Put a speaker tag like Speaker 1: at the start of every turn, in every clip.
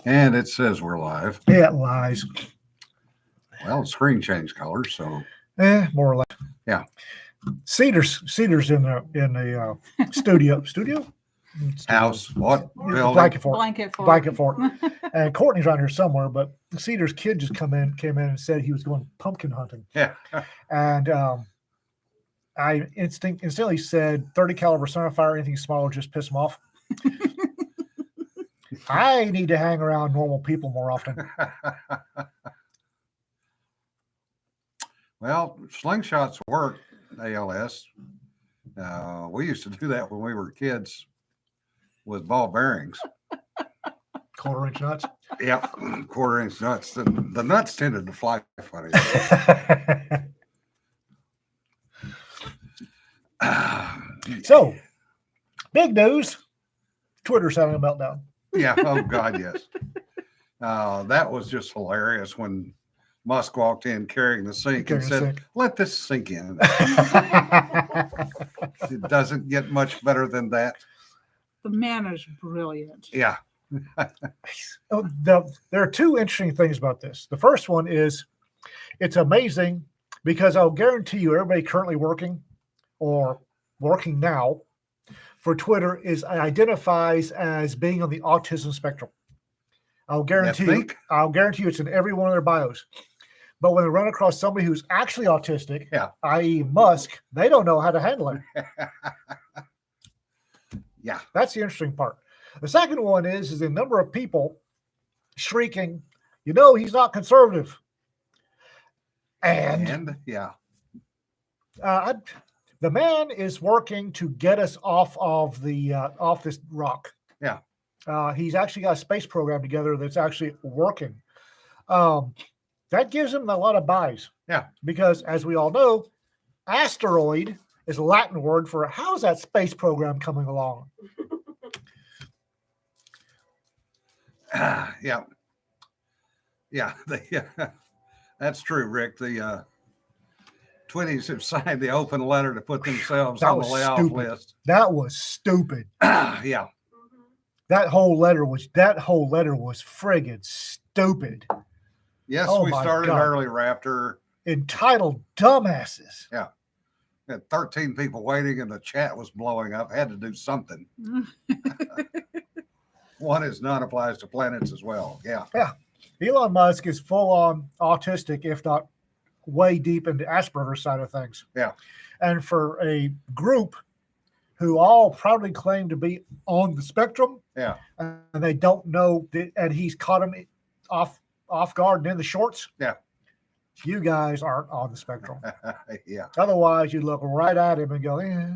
Speaker 1: And it says we're live.
Speaker 2: It lies.
Speaker 1: Well, the screen changed colors, so
Speaker 2: More or less.
Speaker 1: yeah.
Speaker 2: Cedar's in the studio.
Speaker 1: House, what? Building?
Speaker 2: Blanket fort. And Courtney's around here somewhere, but Cedar's kid just came in and said he was going pumpkin hunting.
Speaker 1: Yeah.
Speaker 2: And I instantly said 30 caliber centerfire, anything smaller, just piss him off. I need to hang around normal people more often.
Speaker 1: Well, slingshots work, ALS. We used to do that when we were kids with ball bearings.
Speaker 2: Quarter-inch nuts?
Speaker 1: Yep, quarter-inch nuts. The nuts tended to fly funny.
Speaker 2: So, big news. Twitter's having a meltdown.
Speaker 1: Yeah, oh God, yes. That was just hilarious when Musk walked in carrying the sink and said, "Let this sink in." It doesn't get much better than that.
Speaker 3: The man is brilliant.
Speaker 1: Yeah.
Speaker 2: There are two interesting things about this. The first one is it's amazing because I'll guarantee you everybody currently working or working now for Twitter identifies as being on the autism spectrum. I'll guarantee you it's in every one of their bios. But when they run across somebody who's actually autistic, i.e. Musk, they don't know how to handle it.
Speaker 1: Yeah.
Speaker 2: That's the interesting part. The second one is the number of people shrieking, he's not conservative. And
Speaker 1: yeah.
Speaker 2: The man is working to get us off of off this rock.
Speaker 1: Yeah.
Speaker 2: He's actually got a space program together that's actually working. That gives him a lot of buys.
Speaker 1: Yeah.
Speaker 2: Because as we all know, asteroid is a Latin word for how's that space program coming along?
Speaker 1: Yeah. Yeah. That's true, Rick. The Twitties have signed the open letter to put themselves on the layoff list.
Speaker 2: That was stupid.
Speaker 1: Yeah.
Speaker 2: That whole letter was friggin' stupid.
Speaker 1: Yes, we started early, Raptor.
Speaker 2: Entitled dumbasses.
Speaker 1: Yeah. We had 13 people waiting and the chat was blowing up. Had to do something. One is applies to planets as well. Yeah.
Speaker 2: Yeah. Elon Musk is full on autistic, if not way deep into Asperger's side of things.
Speaker 1: Yeah.
Speaker 2: And for a group who all proudly claim to be on the spectrum,
Speaker 1: yeah,
Speaker 2: and they don't know, and he's caught them off guard and in the shorts.
Speaker 1: Yeah.
Speaker 2: You guys aren't on the spectrum.
Speaker 1: Yeah.
Speaker 2: Otherwise, you look right at him and go, eh.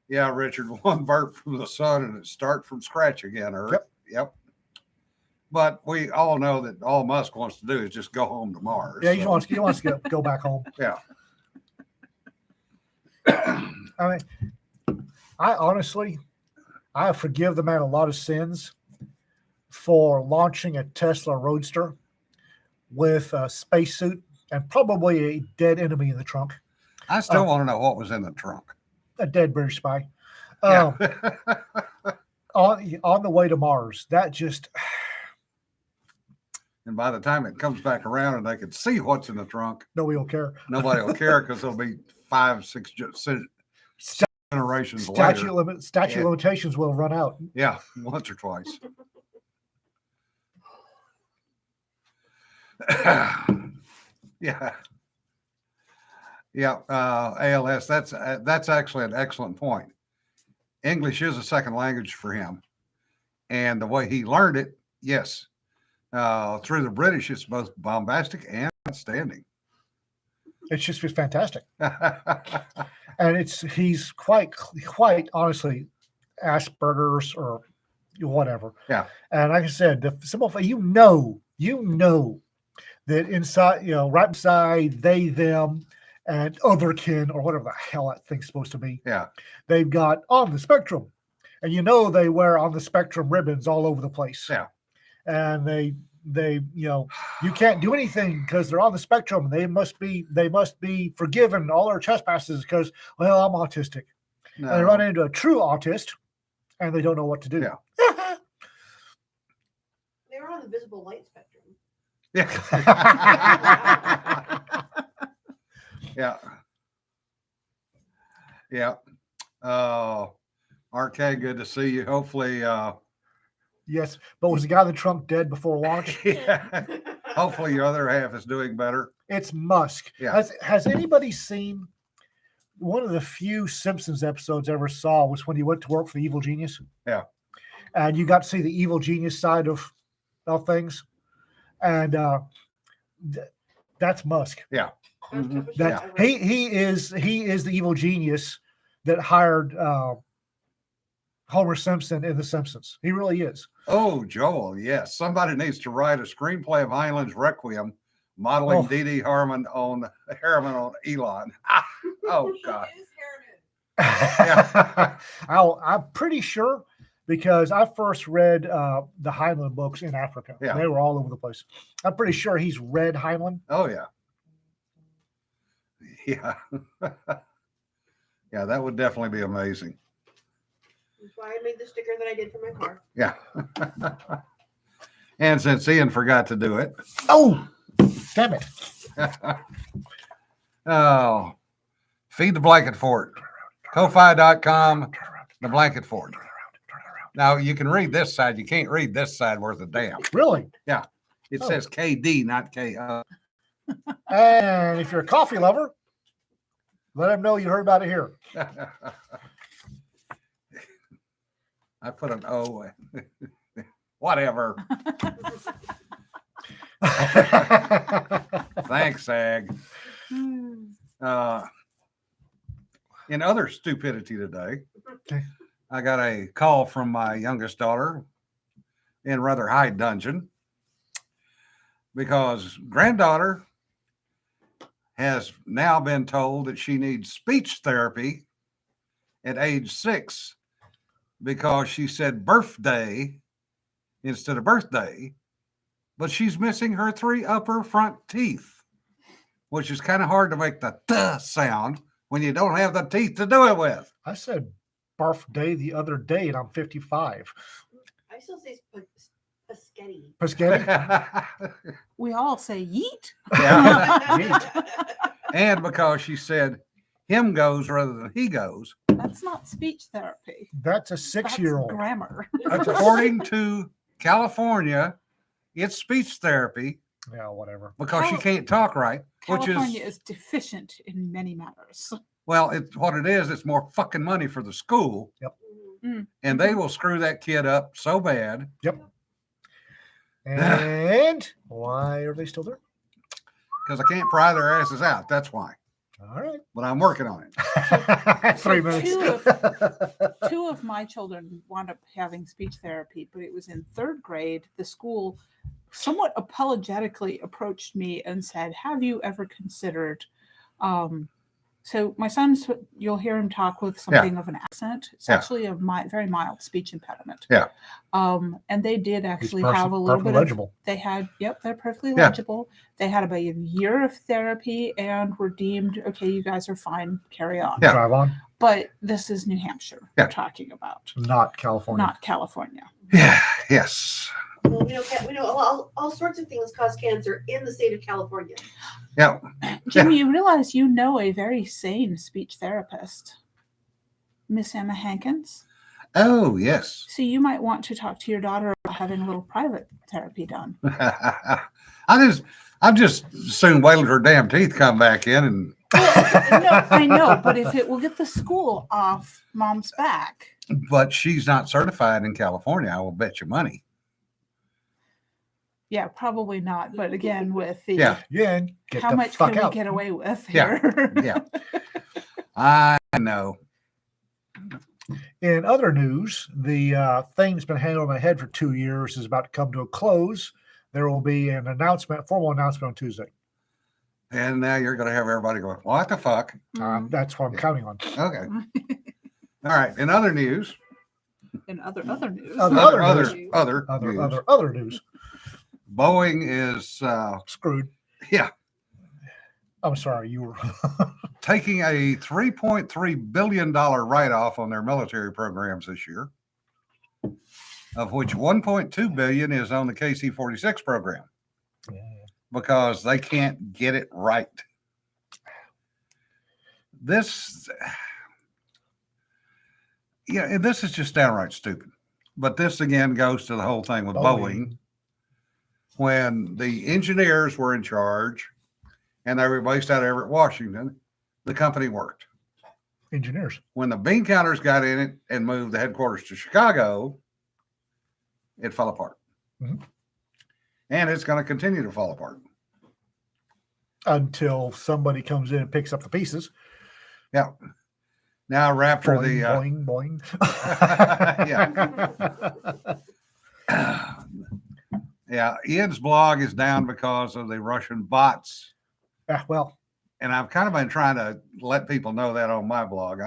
Speaker 1: Yeah, Richard, one burp from the sun and it start from scratch again, Earth. Yep. But we all know that all Musk wants to do is just go home to Mars.
Speaker 2: Yeah, he wants to go back home.
Speaker 1: Yeah.
Speaker 2: I mean, I forgive the man a lot of sins for launching a Tesla Roadster with a spacesuit and probably a dead enemy in the trunk.
Speaker 1: I still want to know what was in the trunk.
Speaker 2: A dead British spy.
Speaker 1: Yeah.
Speaker 2: On the way to Mars. That just...
Speaker 1: And by the time it comes back around and they can see what's in the trunk,
Speaker 2: nobody will care.
Speaker 1: Nobody will care because it'll be 5-6 generations
Speaker 2: later. Statute
Speaker 1: yeah.
Speaker 2: limitations will run out.
Speaker 1: Yeah, once or twice. Yeah. Yeah, ALS, that's actually an excellent point. English is a second language for him. And the way he learned it, yes, through the British, it's both bombastic and outstanding.
Speaker 2: It's just fantastic. And he's quite honestly Asperger's or whatever.
Speaker 1: Yeah.
Speaker 2: And like I said, the simple fact, you know that inside, right beside they, them, and otherkin, or whatever the hell that thing's supposed to be.
Speaker 1: Yeah.
Speaker 2: They've got on the spectrum. And they wear on the spectrum ribbons all over the place.
Speaker 1: Yeah.
Speaker 2: And they you can't do anything because they're on the spectrum. They must be forgiven all their trespasses because, well, I'm autistic. No. And they run into a true autist and they don't know what to do.
Speaker 1: Yeah.
Speaker 4: the visible light spectrum.
Speaker 1: Yeah. Yeah. Yeah. RK, good to see you. Hopefully,
Speaker 2: Yes, but was the guy in the trunk dead before launch?
Speaker 1: yeah. Hopefully your other half is doing better.
Speaker 2: It's Musk.
Speaker 1: Yeah.
Speaker 2: Has anybody seen one of the few Simpsons episodes I ever saw was when he went to work for the evil genius?
Speaker 1: Yeah.
Speaker 2: And you got to see the evil genius side of things. And that's Musk.
Speaker 1: Yeah.
Speaker 4: That's
Speaker 1: Mhm.
Speaker 4: the toughest
Speaker 2: That
Speaker 4: shit ever.
Speaker 2: he is the evil genius that hired Homer Simpson in The Simpsons. He really is.
Speaker 1: Oh, Joel, yes. Somebody needs to write a screenplay of Heinlein's Requiem, modeling
Speaker 2: Oh.
Speaker 1: Dee Dee Harriman on Elon. Oh, God.
Speaker 4: Who is Harriman?
Speaker 2: I'm pretty sure because I first read the Heinlein books in Africa.
Speaker 1: Yeah.
Speaker 2: They were all over the place. I'm pretty sure he's read Heinlein.
Speaker 1: Oh, yeah. Yeah. Yeah, that would definitely be amazing.
Speaker 4: That's why I made the sticker that I did for my car.
Speaker 1: Yeah. And since Ian forgot to do it,
Speaker 2: Oh, damn it.
Speaker 1: oh, feed the blanket fort. Ko-fi.com, the blanket fort. Now you can read this side. You can't read this side worth a damn.
Speaker 2: Really?
Speaker 1: It
Speaker 2: Oh.
Speaker 1: says KD, not KO.
Speaker 2: And if you're a coffee lover, let him know you heard about it here.
Speaker 1: I put an O. Whatever. Thanks, Ag. In other stupidity today,
Speaker 2: Okay.
Speaker 1: I got a call from my youngest daughter in rather high dungeon because granddaughter has now been told that she needs speech therapy at age 6 because she said birthday instead of birthday, but she's missing her 3 upper front teeth, which is kind of hard to make the "th" sound when you don't have the teeth to do it with.
Speaker 2: I said barf day the other day, and I'm 55.
Speaker 4: I still say spaghetti.
Speaker 2: Pasquetti?
Speaker 3: We all say yeet.
Speaker 1: Yeah. And because she said him goes rather than he goes,
Speaker 3: That's not speech therapy.
Speaker 2: That's a
Speaker 3: That's
Speaker 2: 6-year-old.
Speaker 3: grammar.
Speaker 1: according to California, it's speech therapy
Speaker 2: Yeah, whatever.
Speaker 1: because she can't talk right, which
Speaker 3: California
Speaker 1: is,
Speaker 3: is deficient in many matters.
Speaker 1: well, it's what it is. It's more fucking money for the school,
Speaker 4: Mhm.
Speaker 1: and they will screw that kid up so bad.
Speaker 2: And why are they still there?
Speaker 1: Because I can't pry their asses out. That's why.
Speaker 2: All right.
Speaker 1: But I'm working on it.
Speaker 2: 3 minutes.
Speaker 3: Two of my children wound up having speech therapy, but it was in 3rd grade. The school somewhat apologetically approached me and said, "Have you ever considered?" So my son's, you'll hear him talk with something of an accent. It's
Speaker 1: Yeah.
Speaker 3: actually a very mild speech impediment.
Speaker 1: Yeah.
Speaker 3: And they did
Speaker 2: He's
Speaker 3: actually have a little
Speaker 2: perfectly
Speaker 3: bit of
Speaker 2: legible.
Speaker 3: they had, yep, they're perfectly
Speaker 1: Yeah.
Speaker 3: legible. They had about a year of therapy and were deemed, okay, you guys are fine, carry on.
Speaker 1: Yeah.
Speaker 2: Drive on.
Speaker 3: But this is New Hampshire
Speaker 1: Yeah.
Speaker 3: we're talking about,
Speaker 2: Not California.
Speaker 3: not California.
Speaker 1: Yeah. Yes.
Speaker 4: Well, we know all sorts of things cause cancer in the state of California.
Speaker 1: Yeah.
Speaker 3: Jimmy, you realize you know a very sane speech therapist, Miss Emma Hankins.
Speaker 1: Oh, yes.
Speaker 3: So you might want to talk to your daughter about having a little private therapy done.
Speaker 1: I'm just soon waiting till her damn teeth come back in and
Speaker 3: No, I know, but if it will get the school off mom's back.
Speaker 1: but she's not certified in California, I will bet you money.
Speaker 3: Yeah, probably not. But again, with the
Speaker 1: Yeah.
Speaker 2: Yeah, and get
Speaker 3: how
Speaker 2: the
Speaker 3: much
Speaker 2: fuck
Speaker 3: can
Speaker 2: out.
Speaker 3: we get away with
Speaker 1: Yeah,
Speaker 3: here?
Speaker 1: Yeah. I know.
Speaker 2: In other news, the thing that's been hanging over my head for 2 years is about to come to a close. There will be an announcement, formal announcement on Tuesday.
Speaker 1: And now you're going to have everybody going, what the fuck?
Speaker 3: Mhm.
Speaker 2: That's what I'm counting on.
Speaker 1: Okay. All right. In other news,
Speaker 3: In other news.
Speaker 2: Other news.
Speaker 1: other news,
Speaker 2: news.
Speaker 1: Boeing is,
Speaker 2: Screwed.
Speaker 1: yeah,
Speaker 2: I'm sorry, you were.
Speaker 1: taking a $3.3 billion write-off on their military programs this year. of which 1.2 billion is on the KC-46 program
Speaker 2: Yeah.
Speaker 1: because they can't get it right. This, yeah, this is just downright stupid. But this again goes to the whole thing with Boeing. When the engineers were in charge and they were based out of Everett, Washington, the company worked.
Speaker 2: Engineers.
Speaker 1: When the bean counters got in it and moved the headquarters to Chicago, it fell apart.
Speaker 2: Mhm.
Speaker 1: And it's going to continue to fall apart.
Speaker 2: Until somebody comes in and picks up the pieces.
Speaker 1: Yeah. Now, Raptor,
Speaker 2: Boing, boing, boing.
Speaker 1: Yeah, Ian's blog is down because of the Russian bots.
Speaker 2: Yeah, well,
Speaker 1: And I've kind of been trying to let people know that on my blog.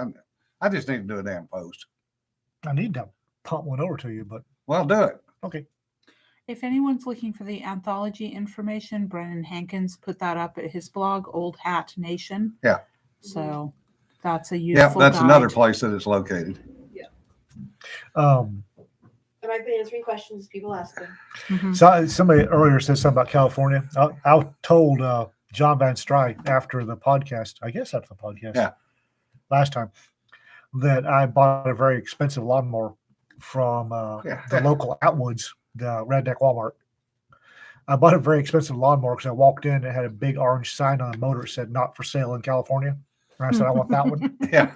Speaker 1: I just need to do a damn post.
Speaker 2: I need to pump one over to you, but
Speaker 1: Well, do it.
Speaker 2: okay.
Speaker 3: If anyone's looking for the anthology information, Brennan Hankins put that up at his blog, Old Hat Nation.
Speaker 1: Yeah.
Speaker 3: So that's a
Speaker 1: Yeah,
Speaker 3: useful
Speaker 1: that's another
Speaker 3: guide.
Speaker 1: place that it's located.
Speaker 4: And I've been answering questions people ask them.
Speaker 3: Mhm.
Speaker 2: So somebody earlier said something about California. I told John Van Stryke after the podcast, I guess after the podcast,
Speaker 1: Yeah.
Speaker 2: last time, that I bought a very expensive lawnmower from the local Outwoods, the Redneck Walmart. I bought a very expensive lawnmower because I walked in and it had a big orange sign on the motor that said "Not for sale in California." And I said, "I want that one."
Speaker 1: Yeah.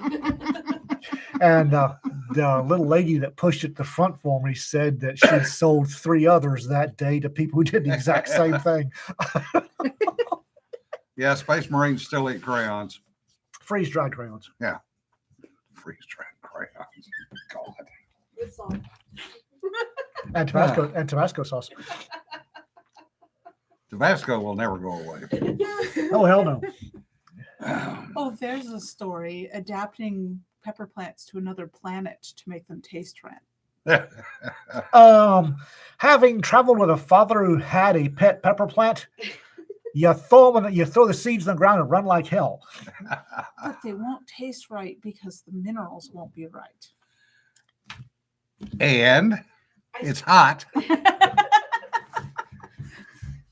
Speaker 2: And the little lady that pushed it to the front for me said that she sold 3 others that day to people who did the exact same thing.
Speaker 1: Yeah, Space Marines still eat crayons.
Speaker 2: Freeze dried crayons.
Speaker 1: Freeze-dried crayons. God.
Speaker 4: Good song.
Speaker 2: And Tabasco sauce.
Speaker 1: Tabasco will never go away.
Speaker 2: Oh, hell no.
Speaker 3: Oh, there's a story adapting pepper plants to another planet to make them taste right.
Speaker 2: Having traveled with a father who had a pet pepper plant, you throw the seeds in the ground and run like hell.
Speaker 3: But they won't taste right because the minerals won't be right.
Speaker 1: And it's hot.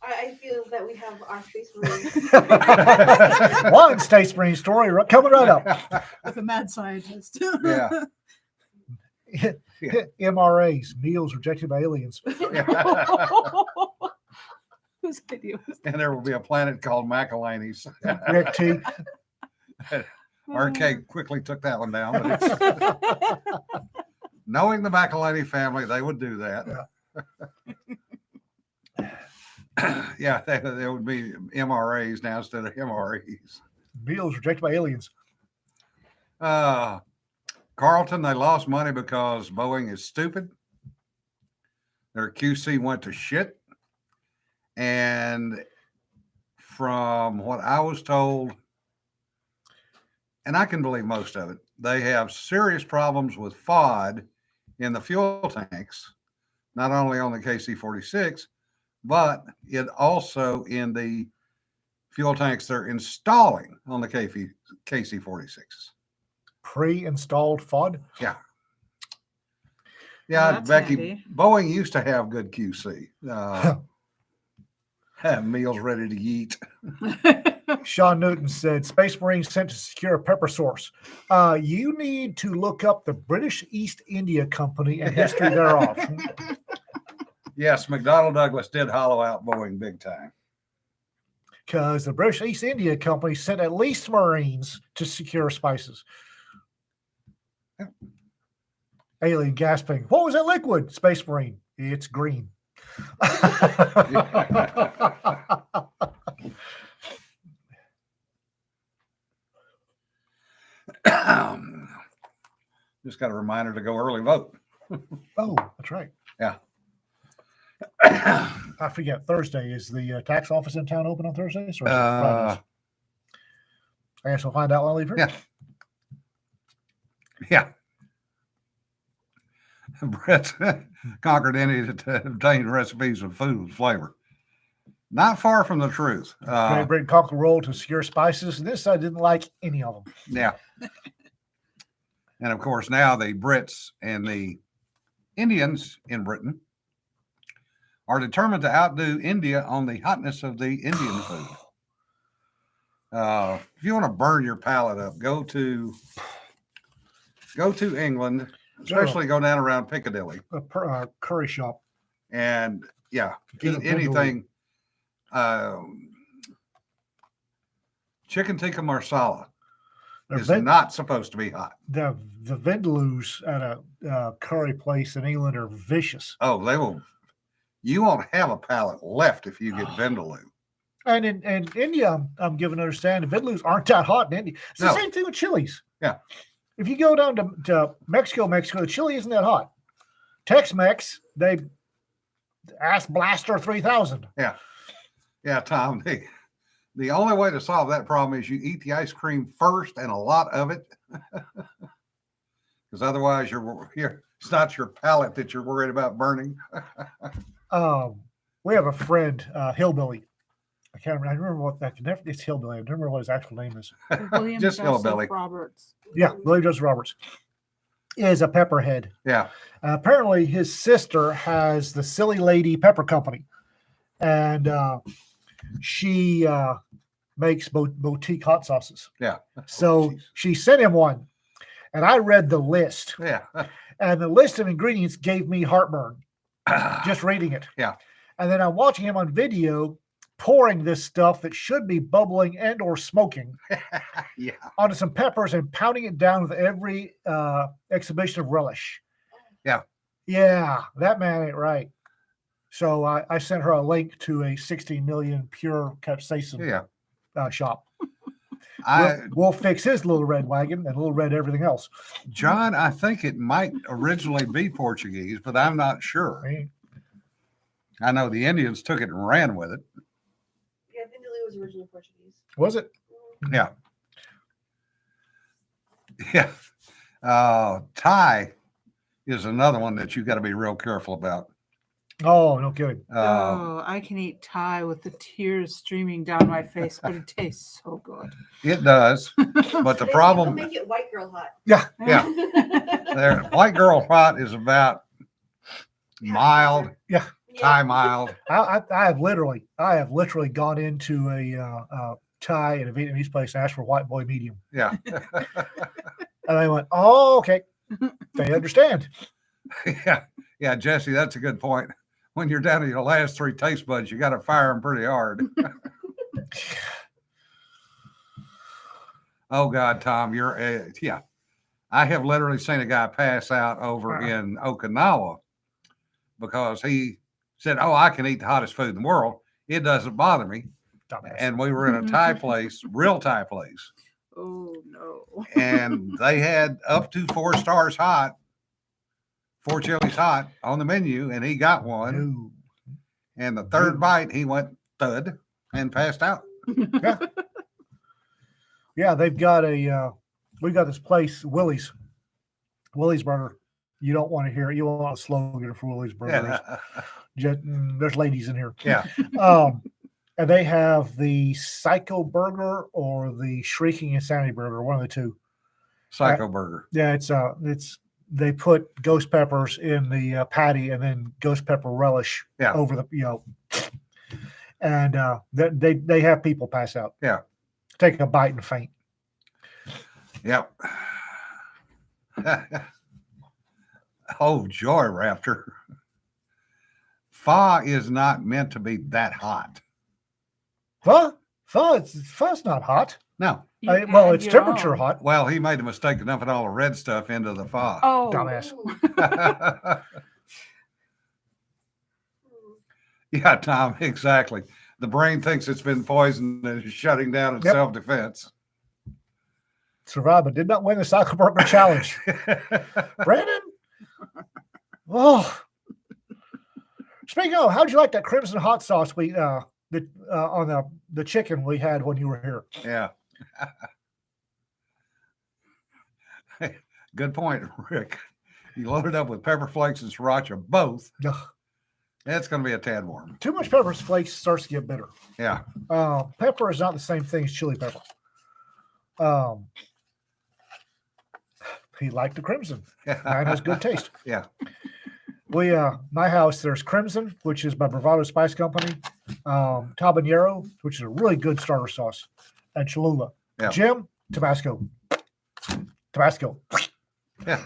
Speaker 4: I feel that we have our Space Marines.
Speaker 2: One Space Marine story coming right up.
Speaker 3: With a mad scientist.
Speaker 1: Yeah.
Speaker 2: MRAs, meals rejected by aliens.
Speaker 3: Whose idea was
Speaker 1: And there will be a planet called McElhaney's.
Speaker 2: Rick T.
Speaker 1: RK quickly took that one down. But it's, knowing the McElhaney family, they would do that. Yeah, there would be MRAs now instead of MREs.
Speaker 2: Meals rejected by aliens.
Speaker 1: Carlton, they lost money because Boeing is stupid. Their QC went to shit. And from what I was told, and I can believe most of it, they have serious problems with FOD in the fuel tanks, not only on the KC-46, but it also in the fuel tanks they're installing on the KC-46s.
Speaker 2: Pre-installed FOD.
Speaker 1: Yeah.
Speaker 3: Oh,
Speaker 1: Yeah,
Speaker 3: that's
Speaker 1: Becky,
Speaker 3: handy.
Speaker 1: Boeing used to have good QC. Have meals ready to eat.
Speaker 2: Sean Newton said, Space Marines sent to secure a pepper source. You need to look up the British East India Company and history thereof.
Speaker 1: Yes, McDonnell Douglas did hollow out Boeing big time.
Speaker 2: Because the British East India Company sent at least Marines to secure spices. Alien gasping. What was that liquid? Space Marine. It's green.
Speaker 1: Just got a reminder to go early vote.
Speaker 2: Oh, that's right.
Speaker 1: Yeah.
Speaker 2: I forget. Thursday is the tax office in town open on Thursdays, or is it Fridays? I guess we'll find out when I leave here.
Speaker 1: Yeah. Yeah. Brett's conquered any to obtain recipes of food with flavor. Not far from the truth.
Speaker 2: Great Britain conquered the world to secure spices. This I didn't like any of them.
Speaker 1: Yeah. And of course, now the Brits and the Indians in Britain are determined to outdo India on the hotness of the Indian food. If you want to burn your palate up, go to England, especially go down around Piccadilly,
Speaker 2: A curry shop.
Speaker 1: and yeah,
Speaker 2: Get a
Speaker 1: eat
Speaker 2: vindaloo.
Speaker 1: anything. Chicken tikka marsala is not supposed to be hot.
Speaker 2: The vindaloos at a curry place in England are vicious.
Speaker 1: Oh, they will. You won't have a palate left if you get vindaloo.
Speaker 2: And in India, I'm given to understand the vindaloos aren't that hot in India. It's the
Speaker 1: No.
Speaker 2: same thing with chilies.
Speaker 1: Yeah.
Speaker 2: If you go down to Mexico, the chili isn't that hot. Tex-Mex, they ass blaster 3000.
Speaker 1: Yeah, Tom. The only way to solve that problem is you eat the ice cream first and a lot of it, because otherwise it's not your palate that you're worried about burning.
Speaker 2: We have a friend, Hillbilly. I can't remember. I remember what that. It's Hillbilly. I don't remember what his actual name is.
Speaker 3: William
Speaker 1: Just
Speaker 3: Joseph
Speaker 1: hillbilly.
Speaker 3: Roberts.
Speaker 2: Yeah, William Joseph Roberts is a pepperhead.
Speaker 1: Yeah.
Speaker 2: Apparently, his sister has the Silly Lady Pepper Company, and she makes boutique hot sauces.
Speaker 1: Yeah.
Speaker 2: So
Speaker 1: geez.
Speaker 2: she sent him one, and I read the list,
Speaker 1: Yeah.
Speaker 2: and the list of ingredients gave me heartburn just reading it.
Speaker 1: Yeah.
Speaker 2: And then I'm watching him on video pouring this stuff that should be bubbling and or smoking
Speaker 1: Yeah.
Speaker 2: onto some peppers and pounding it down with every exhibition of relish.
Speaker 1: Yeah.
Speaker 2: Yeah, that man ain't right. So I sent her a link to a 16 million pure capsaicin
Speaker 1: Yeah.
Speaker 2: shop.
Speaker 1: I
Speaker 2: We'll fix his little red wagon and little red everything else.
Speaker 1: John, I think it might originally be Portuguese, but I'm not sure.
Speaker 2: Right?
Speaker 1: I know the Indians took it and ran with it.
Speaker 4: Yeah, vindaloo was originally Portuguese.
Speaker 2: Was it?
Speaker 1: Yeah. Yeah. Thai is another one that you got to be real careful about.
Speaker 2: Oh, no kidding.
Speaker 3: Oh, I can eat Thai with the tears streaming down my face, but it tastes so good.
Speaker 1: It does, but the
Speaker 4: They'll
Speaker 1: problem,
Speaker 4: make it white girl hot.
Speaker 1: yeah, there, white girl hot is about mild,
Speaker 2: Yeah.
Speaker 1: Thai mild.
Speaker 2: I have literally gone into a Thai and a Vietnamese place and asked for white boy medium.
Speaker 1: Yeah.
Speaker 2: And I went, oh, okay. They understand.
Speaker 1: Yeah. Yeah, Jesse, that's a good point. When you're down to your last three taste buds, you got to fire them pretty hard. Oh God, Tom, you're yeah. I have literally seen a guy pass out over in Okinawa because he said, "Oh, I can eat the hottest food in the world. It doesn't bother me."
Speaker 2: Dumbass.
Speaker 1: And we were in a Thai place, real Thai place,
Speaker 3: Oh no.
Speaker 1: and they had up to 4 stars hot, 4 chilies hot on the menu, and he got one.
Speaker 2: No.
Speaker 1: And the third bite, he went thud and passed out.
Speaker 2: Yeah, they've got we've got this place, Willie's Burger. You don't want to hear it. You want a slogan for Willie's Burgers.
Speaker 1: Yeah.
Speaker 2: There's ladies in here.
Speaker 1: Yeah.
Speaker 2: And they have the Psycho Burger or the Shrieking Insanity Burger, one of the two.
Speaker 1: Psycho burger.
Speaker 2: Yeah, it's they put ghost peppers in the patty and then ghost pepper relish over the and they have people pass out.
Speaker 1: Yeah.
Speaker 2: Take a bite and faint.
Speaker 1: Yep. Oh, Joy Raptor. Pho is not meant to be that hot.
Speaker 2: Pho's not hot.
Speaker 1: No.
Speaker 3: You
Speaker 2: Well,
Speaker 3: add
Speaker 2: it's
Speaker 3: your
Speaker 2: temperature
Speaker 3: own.
Speaker 2: hot.
Speaker 1: Well, he made a mistake of dumping all the red stuff into the pho.
Speaker 3: Oh,
Speaker 2: Dumbass.
Speaker 1: Yeah, Tom, exactly. The brain thinks it's been poisoned and is shutting down in
Speaker 2: Yep.
Speaker 1: self-defense.
Speaker 2: Survived, but did not win the Psycho Burger Challenge. Brandon. Oh. Speaking of, how'd you like that crimson hot sauce we on the chicken we had when you were here?
Speaker 1: Yeah. Good point, Rick. You load it up with pepper flakes and sriracha, both.
Speaker 2: Ugh.
Speaker 1: It's going to be a tad warm.
Speaker 2: Too much pepper flakes starts to get bitter.
Speaker 1: Yeah.
Speaker 2: Pepper is not the same thing as chili pepper. He liked the crimson. Mine has good taste.
Speaker 1: Yeah.
Speaker 2: My house, there's Crimson, which is by Bravado Spice Company, Tabanero, which is a really good starter sauce, and Cholula.
Speaker 1: Yeah.
Speaker 2: Jim, Tabasco. Tabasco.
Speaker 1: Yeah.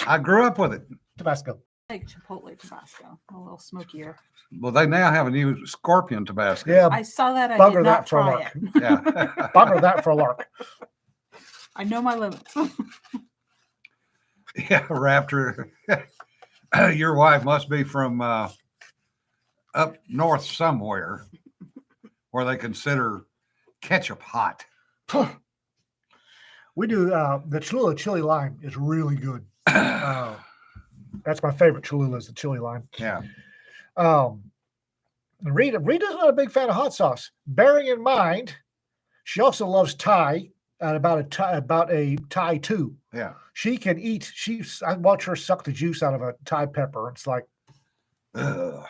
Speaker 1: I grew up with it.
Speaker 2: Tabasco.
Speaker 3: Like Chipotle Tabasco, a little smokier.
Speaker 1: Well, they now have a new Scorpion Tabasco.
Speaker 2: Yeah,
Speaker 3: I saw that. I
Speaker 2: bugger
Speaker 3: did not
Speaker 2: that for a
Speaker 3: try
Speaker 2: lark.
Speaker 3: it.
Speaker 1: Yeah.
Speaker 2: bugger that for a lark.
Speaker 3: I know my limits.
Speaker 1: Yeah, Raptor. Your wife must be from up north somewhere where they consider ketchup hot.
Speaker 2: We do the Cholula chili lime is really good. That's my favorite Cholula is the chili lime.
Speaker 1: Yeah.
Speaker 2: Rita's not a big fan of hot sauce. Bearing in mind, she also loves Thai and about a Thai too.
Speaker 1: Yeah.
Speaker 2: She can eat. I watch her suck the juice out of a Thai pepper. It's like,
Speaker 1: No.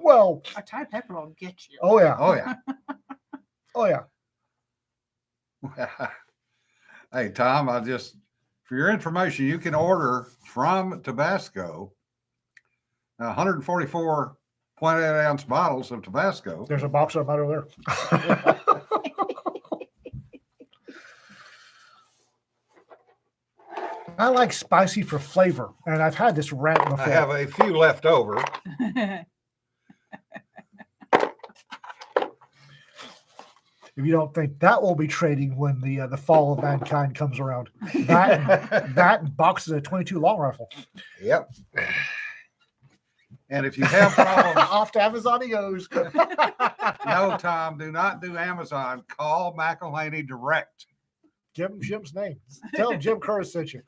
Speaker 2: well,
Speaker 3: A Thai pepper will get you.
Speaker 2: oh yeah,
Speaker 1: Oh, yeah.
Speaker 2: oh yeah.
Speaker 1: Hey, Tom, for your information, you can order from Tabasco 144 0.8 ounce bottles of Tabasco.
Speaker 2: There's a box of them over there. I like spicy for flavor, and I've had this rant before.
Speaker 1: I have a few left over.
Speaker 2: If you don't think that will be trading when the fall of mankind comes around, that and boxes of 22 long rifle.
Speaker 1: Yep. And if you have problems,
Speaker 2: Off to Amazon he goes.
Speaker 1: no, Tom, do not do Amazon. Call McElhaney direct.
Speaker 2: Give him Jim's name. Tell him Jim Curtis sent you.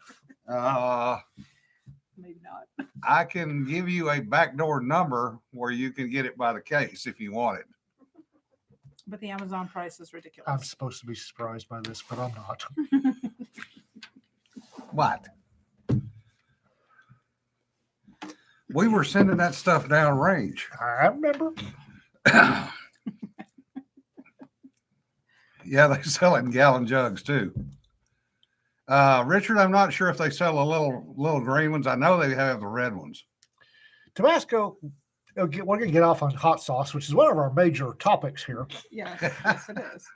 Speaker 3: Maybe not.
Speaker 1: I can give you a backdoor number where you can get it by the case if you want it.
Speaker 3: But the Amazon price is
Speaker 2: I'm
Speaker 3: ridiculous.
Speaker 2: supposed to be surprised by this, but I'm not.
Speaker 1: What? We were sending that stuff down range.
Speaker 2: I remember.
Speaker 1: Yeah, they sell it in gallon jugs too. Richard, I'm not sure if they sell the little green ones. I know they have the red ones.
Speaker 2: Tabasco, we're going to get off on hot sauce, which is one of our major topics here.
Speaker 3: Yes, yes, it is.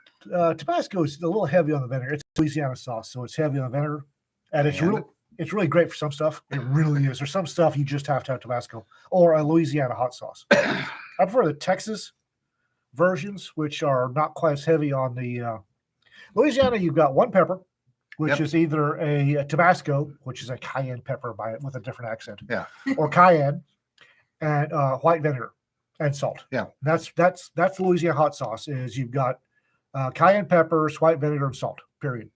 Speaker 2: Tabasco is a little heavy on the vinegar. It's Louisiana sauce, so it's heavy on the vinegar. And it's
Speaker 1: And?
Speaker 2: it's really great for some stuff. It really is. There's some stuff you just have to have Tabasco or a Louisiana hot sauce. I prefer the Texas versions, which are not quite as heavy on the Louisiana. You've got one pepper, which
Speaker 1: Yep.
Speaker 2: is either a Tabasco, which is a cayenne pepper with a different accent,
Speaker 1: Yeah.
Speaker 2: or cayenne, and white vinegar and salt.
Speaker 1: Yeah.
Speaker 2: That's Louisiana hot sauce. Is you've got cayenne peppers, white vinegar, and salt. Period.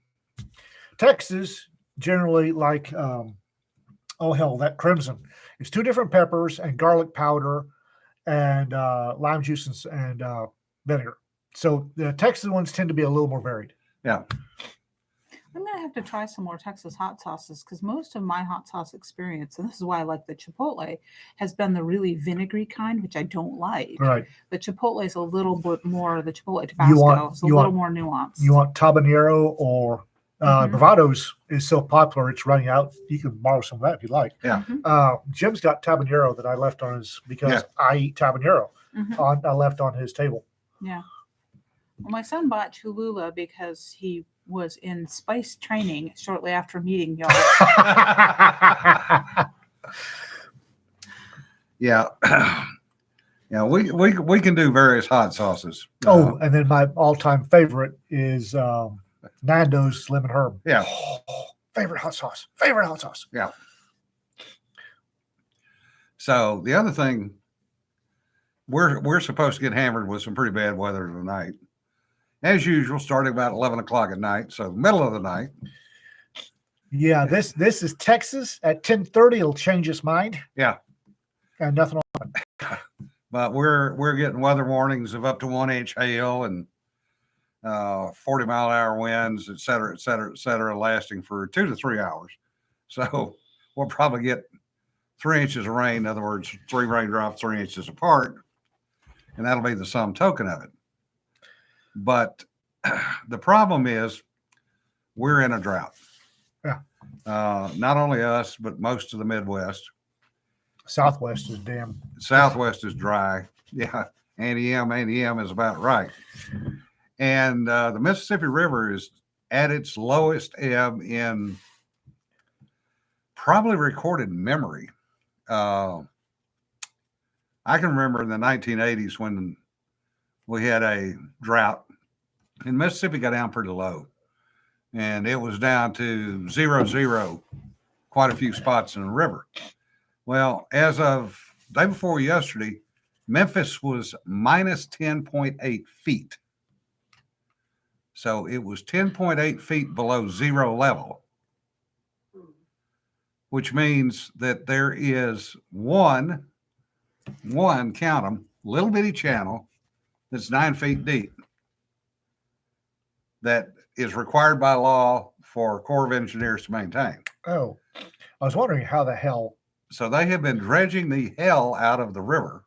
Speaker 2: Texas generally like that crimson. It's two different peppers and garlic powder and lime juice and vinegar. So the Texas ones tend to be a little more varied.
Speaker 1: Yeah.
Speaker 3: I'm going to have to try some more Texas hot sauces because most of my hot sauce experience, and this is why I like the Chipotle, has been the really vinegary kind, which I don't like.
Speaker 2: Right.
Speaker 3: The Chipotle is a little bit more, the Chipotle
Speaker 2: You
Speaker 3: Tabasco
Speaker 2: want-
Speaker 3: is a
Speaker 2: you
Speaker 3: little
Speaker 2: want-
Speaker 3: more nuanced.
Speaker 2: You want Tabanero or
Speaker 3: Mhm.
Speaker 2: Bravado's is so popular it's running out. You can borrow some of that if you like.
Speaker 1: Yeah.
Speaker 3: Mhm,
Speaker 2: Jim's got Tabanero that I left on his because
Speaker 1: Yeah.
Speaker 2: I eat Tabanero.
Speaker 3: mhm.
Speaker 2: I left on his table.
Speaker 3: Yeah. Well, my son bought Cholula because he was in spice training shortly after meeting y'all.
Speaker 1: Yeah. Yeah, we can do various hot sauces.
Speaker 2: Oh, and then my all-time favorite is Nando's lemon herb.
Speaker 1: Yeah.
Speaker 2: Favorite hot sauce. Favorite hot sauce.
Speaker 1: So the other thing, we're supposed to get hammered with some pretty bad weather tonight. As usual, starting about 11 o'clock at night. So the middle of the night.
Speaker 2: Yeah, this is Texas at 10:30. It'll change its mind.
Speaker 1: Yeah.
Speaker 2: And nothing.
Speaker 1: But we're getting weather warnings of up to 1 inch hail and 40-mile-an-hour winds, et cetera, lasting for 2 to 3 hours. So we'll probably get 3 inches of rain. In other words, 3 raindrops 3 inches apart, and that'll be the sum token of it. But the problem is we're in a drought.
Speaker 2: Yeah.
Speaker 1: Not only us, but most of the Midwest.
Speaker 2: Southwest is damn.
Speaker 1: Southwest is dry. Yeah. Annie M is about right. And the Mississippi River is at its lowest ebb in probably recorded memory. I can remember in the 1980s when we had a drought and Mississippi got down pretty low and it was down to 0-0 quite a few spots in the river. Well, as of day before yesterday, Memphis was minus 10.8 feet. So it was 10.8 feet below zero level, which means that there is one, count them, little bitty channel that's 9 feet deep that is required by law for Corps of Engineers to maintain.
Speaker 2: Oh, I was wondering how the hell.
Speaker 1: So they have been dredging the hell out of the river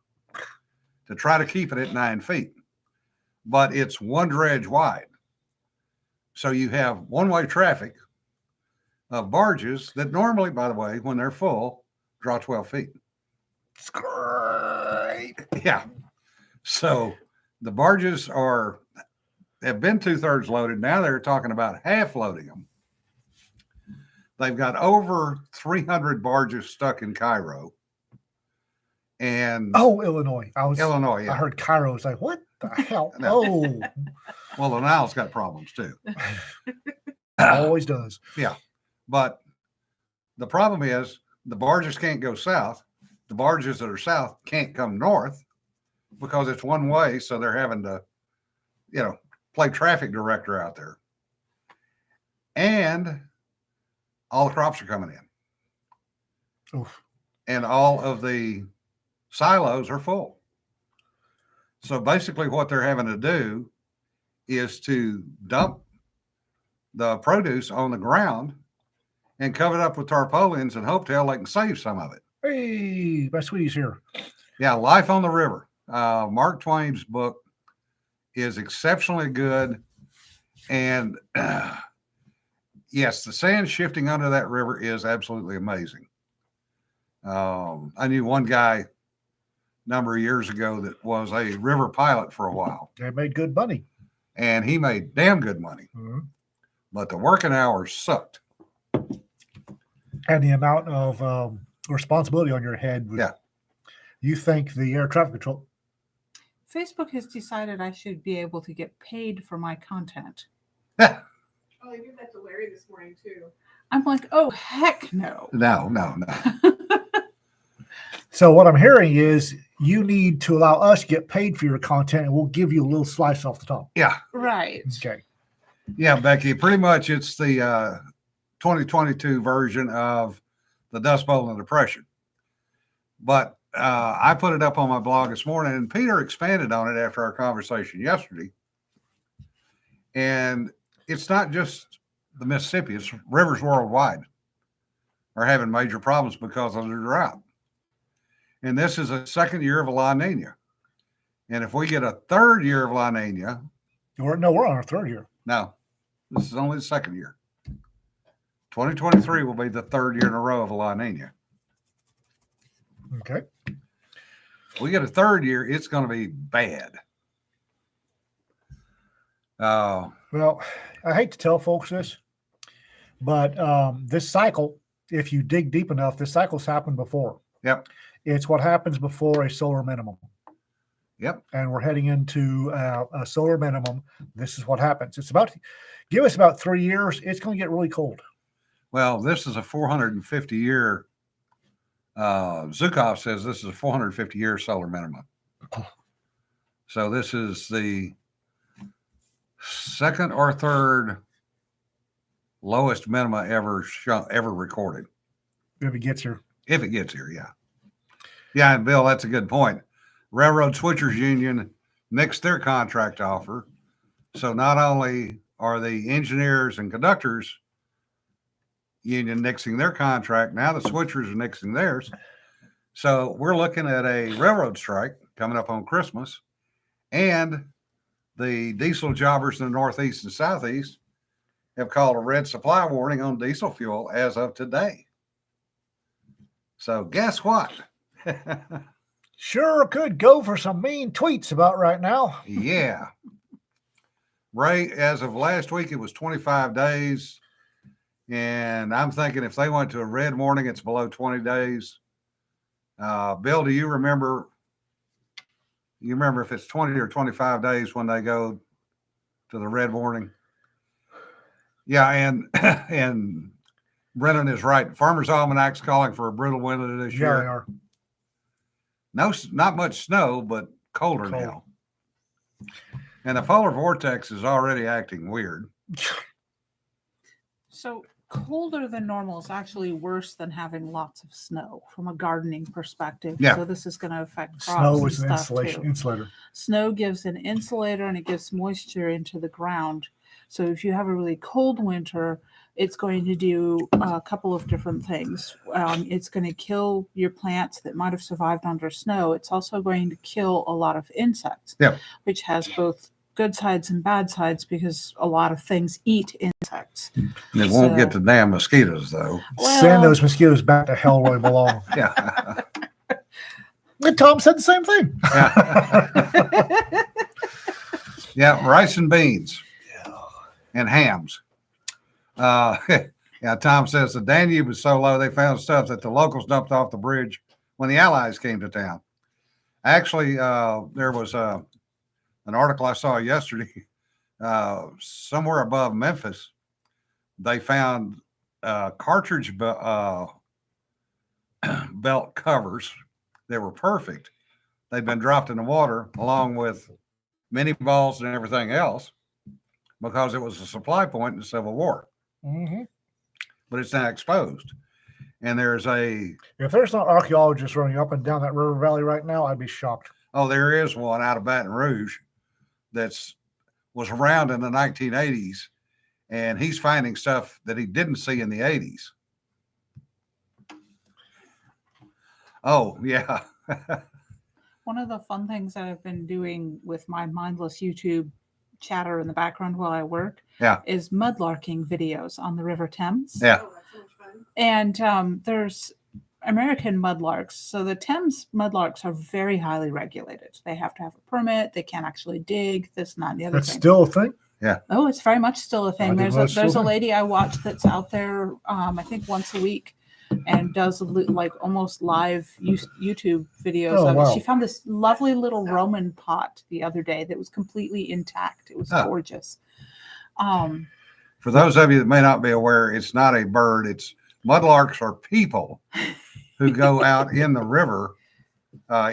Speaker 1: to try to keep it at 9 feet, but it's one dredge wide. So you have one-way traffic of barges that normally, by the way, when they're full, draw 12 feet.
Speaker 2: It's great.
Speaker 1: Yeah. So the barges have been 2/3 loaded. Now they're talking about half loading them. They've got over 300 barges stuck in Cairo. And
Speaker 2: Illinois.
Speaker 1: Illinois, yeah.
Speaker 2: I heard Cairo. It's like, what the hell?
Speaker 1: No.
Speaker 2: Oh,
Speaker 1: Well, the Nile's got problems too.
Speaker 2: always does.
Speaker 1: But the problem is the barges can't go south. The barges that are south can't come north because it's one way. So they're having to, play traffic director out there. And all the crops are coming in.
Speaker 2: Oof.
Speaker 1: And all of the silos are full. So basically what they're having to do is to dump the produce on the ground and cover it up with tarpaulins and hope they can save some of it.
Speaker 2: Hey, my sweetie's here.
Speaker 1: Yeah, Life on the River. Mark Twain's book is exceptionally good. And yes, the sand shifting under that river is absolutely amazing. I knew one guy a number of years ago that was a river pilot for a while.
Speaker 2: They made good money.
Speaker 1: And he made damn good money.
Speaker 2: Mm-hmm.
Speaker 1: But the working hours sucked.
Speaker 2: And the amount of responsibility on your head.
Speaker 1: Yeah.
Speaker 2: You think the air traffic control.
Speaker 3: Facebook has decided I should be able to get paid for my content.
Speaker 4: Oh, they did that to Larry this morning too.
Speaker 3: I'm like, oh, heck no.
Speaker 1: No.
Speaker 2: So what I'm hearing is you need to allow us to get paid for your content and we'll give you a little slice off the top.
Speaker 1: Yeah.
Speaker 3: Right.
Speaker 2: Okay.
Speaker 1: Yeah, Becky, pretty much it's the 2022 version of the Dust Bowl and Depression. But I put it up on my blog this morning and Peter expanded on it after our conversation yesterday. And it's not just the Mississippi, it's rivers worldwide are having major problems because of the drought. And this is a second year of a La Nina. And if we get a third year of La Nina,
Speaker 2: We're on our third year.
Speaker 1: no, this is only the second year. 2023 will be the third year in a row of a La Nina.
Speaker 2: Okay.
Speaker 1: If we get a third year, it's going to be bad.
Speaker 2: Well, I hate to tell folks this, but this cycle, if you dig deep enough, this cycle's happened before.
Speaker 1: Yep.
Speaker 2: It's what happens before a solar minimum.
Speaker 1: Yep.
Speaker 2: And we're heading into a solar minimum. This is what happens. Give us about 3 years. It's going to get really cold.
Speaker 1: Well, this is a 450-year. Zukov says this is a 450-year solar minimum. So this is the second or third lowest minima ever recorded.
Speaker 2: If it gets here.
Speaker 1: If it gets here, yeah. Yeah, and Bill, that's a good point. Railroad Switchers Union nixed their contract offer. So not only are the engineers and conductors union nixing their contract, now the switchers are nixing theirs. So we're looking at a railroad strike coming up on Christmas. And the diesel jobbers in the Northeast and Southeast have called a red supply warning on diesel fuel as of today. So guess what?
Speaker 2: Sure could go for some mean tweets about right now.
Speaker 1: Yeah. Ray, as of last week, it was 25 days. And I'm thinking if they went to a red warning, it's below 20 days. Bill, do you remember? You remember if it's 20 or 25 days when they go to the red warning? Yeah, and Brennan is right. Farmer's Almanac's calling for a brutal winter this
Speaker 2: Yeah,
Speaker 1: year.
Speaker 2: they are.
Speaker 1: No, not much snow, but colder
Speaker 2: Cold.
Speaker 1: now. And the polar vortex is already acting weird.
Speaker 3: So colder than normal is actually worse than having lots of snow from a gardening perspective.
Speaker 1: Yeah.
Speaker 3: So this is going to affect crops
Speaker 2: Snow
Speaker 3: and
Speaker 2: is an
Speaker 3: stuff too.
Speaker 2: insulator.
Speaker 3: Snow gives an insulator and it gives moisture into the ground. So if you have a really cold winter, it's going to do a couple of different things. It's going to kill your plants that might have survived under snow. It's also going to kill a lot of insects, which has both good sides and bad sides because a lot of things eat insects.
Speaker 1: And it won't get the damn mosquitoes, though.
Speaker 2: Send those mosquitoes back to hell where they belong.
Speaker 1: Yeah.
Speaker 2: And Tom said the same thing.
Speaker 1: Yeah. Yeah, rice and beans and hams. Yeah, Tom says the Danube was so low they found stuff that the locals dumped off the bridge when the Allies came to town. Actually, there was an article I saw yesterday. Somewhere above Memphis, they found cartridge belt covers that were perfect. They'd been dropped in the water along with mini balls and everything else because it was a supply point in the Civil War.
Speaker 2: Mm-hmm.
Speaker 1: But it's now exposed. And there's
Speaker 2: if there's not archaeologists running up and down that river valley right now, I'd be shocked.
Speaker 1: there is one out of Baton Rouge was around in the 1980s, and he's finding stuff that he didn't see in the 80s. Oh, yeah.
Speaker 3: One of the fun things that I've been doing with my mindless YouTube chatter in the background while I work is mudlarking videos on the River Thames.
Speaker 1: Yeah.
Speaker 4: Oh, that's so much fun.
Speaker 3: And there's American mudlarks. So the Thames mudlarks are very highly regulated. They have to have a permit. They can't actually dig this, not the other
Speaker 2: That's
Speaker 3: thing.
Speaker 2: still a thing?
Speaker 3: Oh, it's very much still a thing.
Speaker 2: I didn't
Speaker 3: There's
Speaker 2: know it's
Speaker 3: a
Speaker 2: still a thing.
Speaker 3: lady I watch that's out there, I think once a week, and does like almost live YouTube videos
Speaker 2: Oh,
Speaker 3: of
Speaker 2: wow.
Speaker 3: it. She found this lovely little Roman pot the other day that was completely intact. It was gorgeous.
Speaker 1: For those of you that may not be aware, it's not a bird. It's mudlarks are people who go out in the river,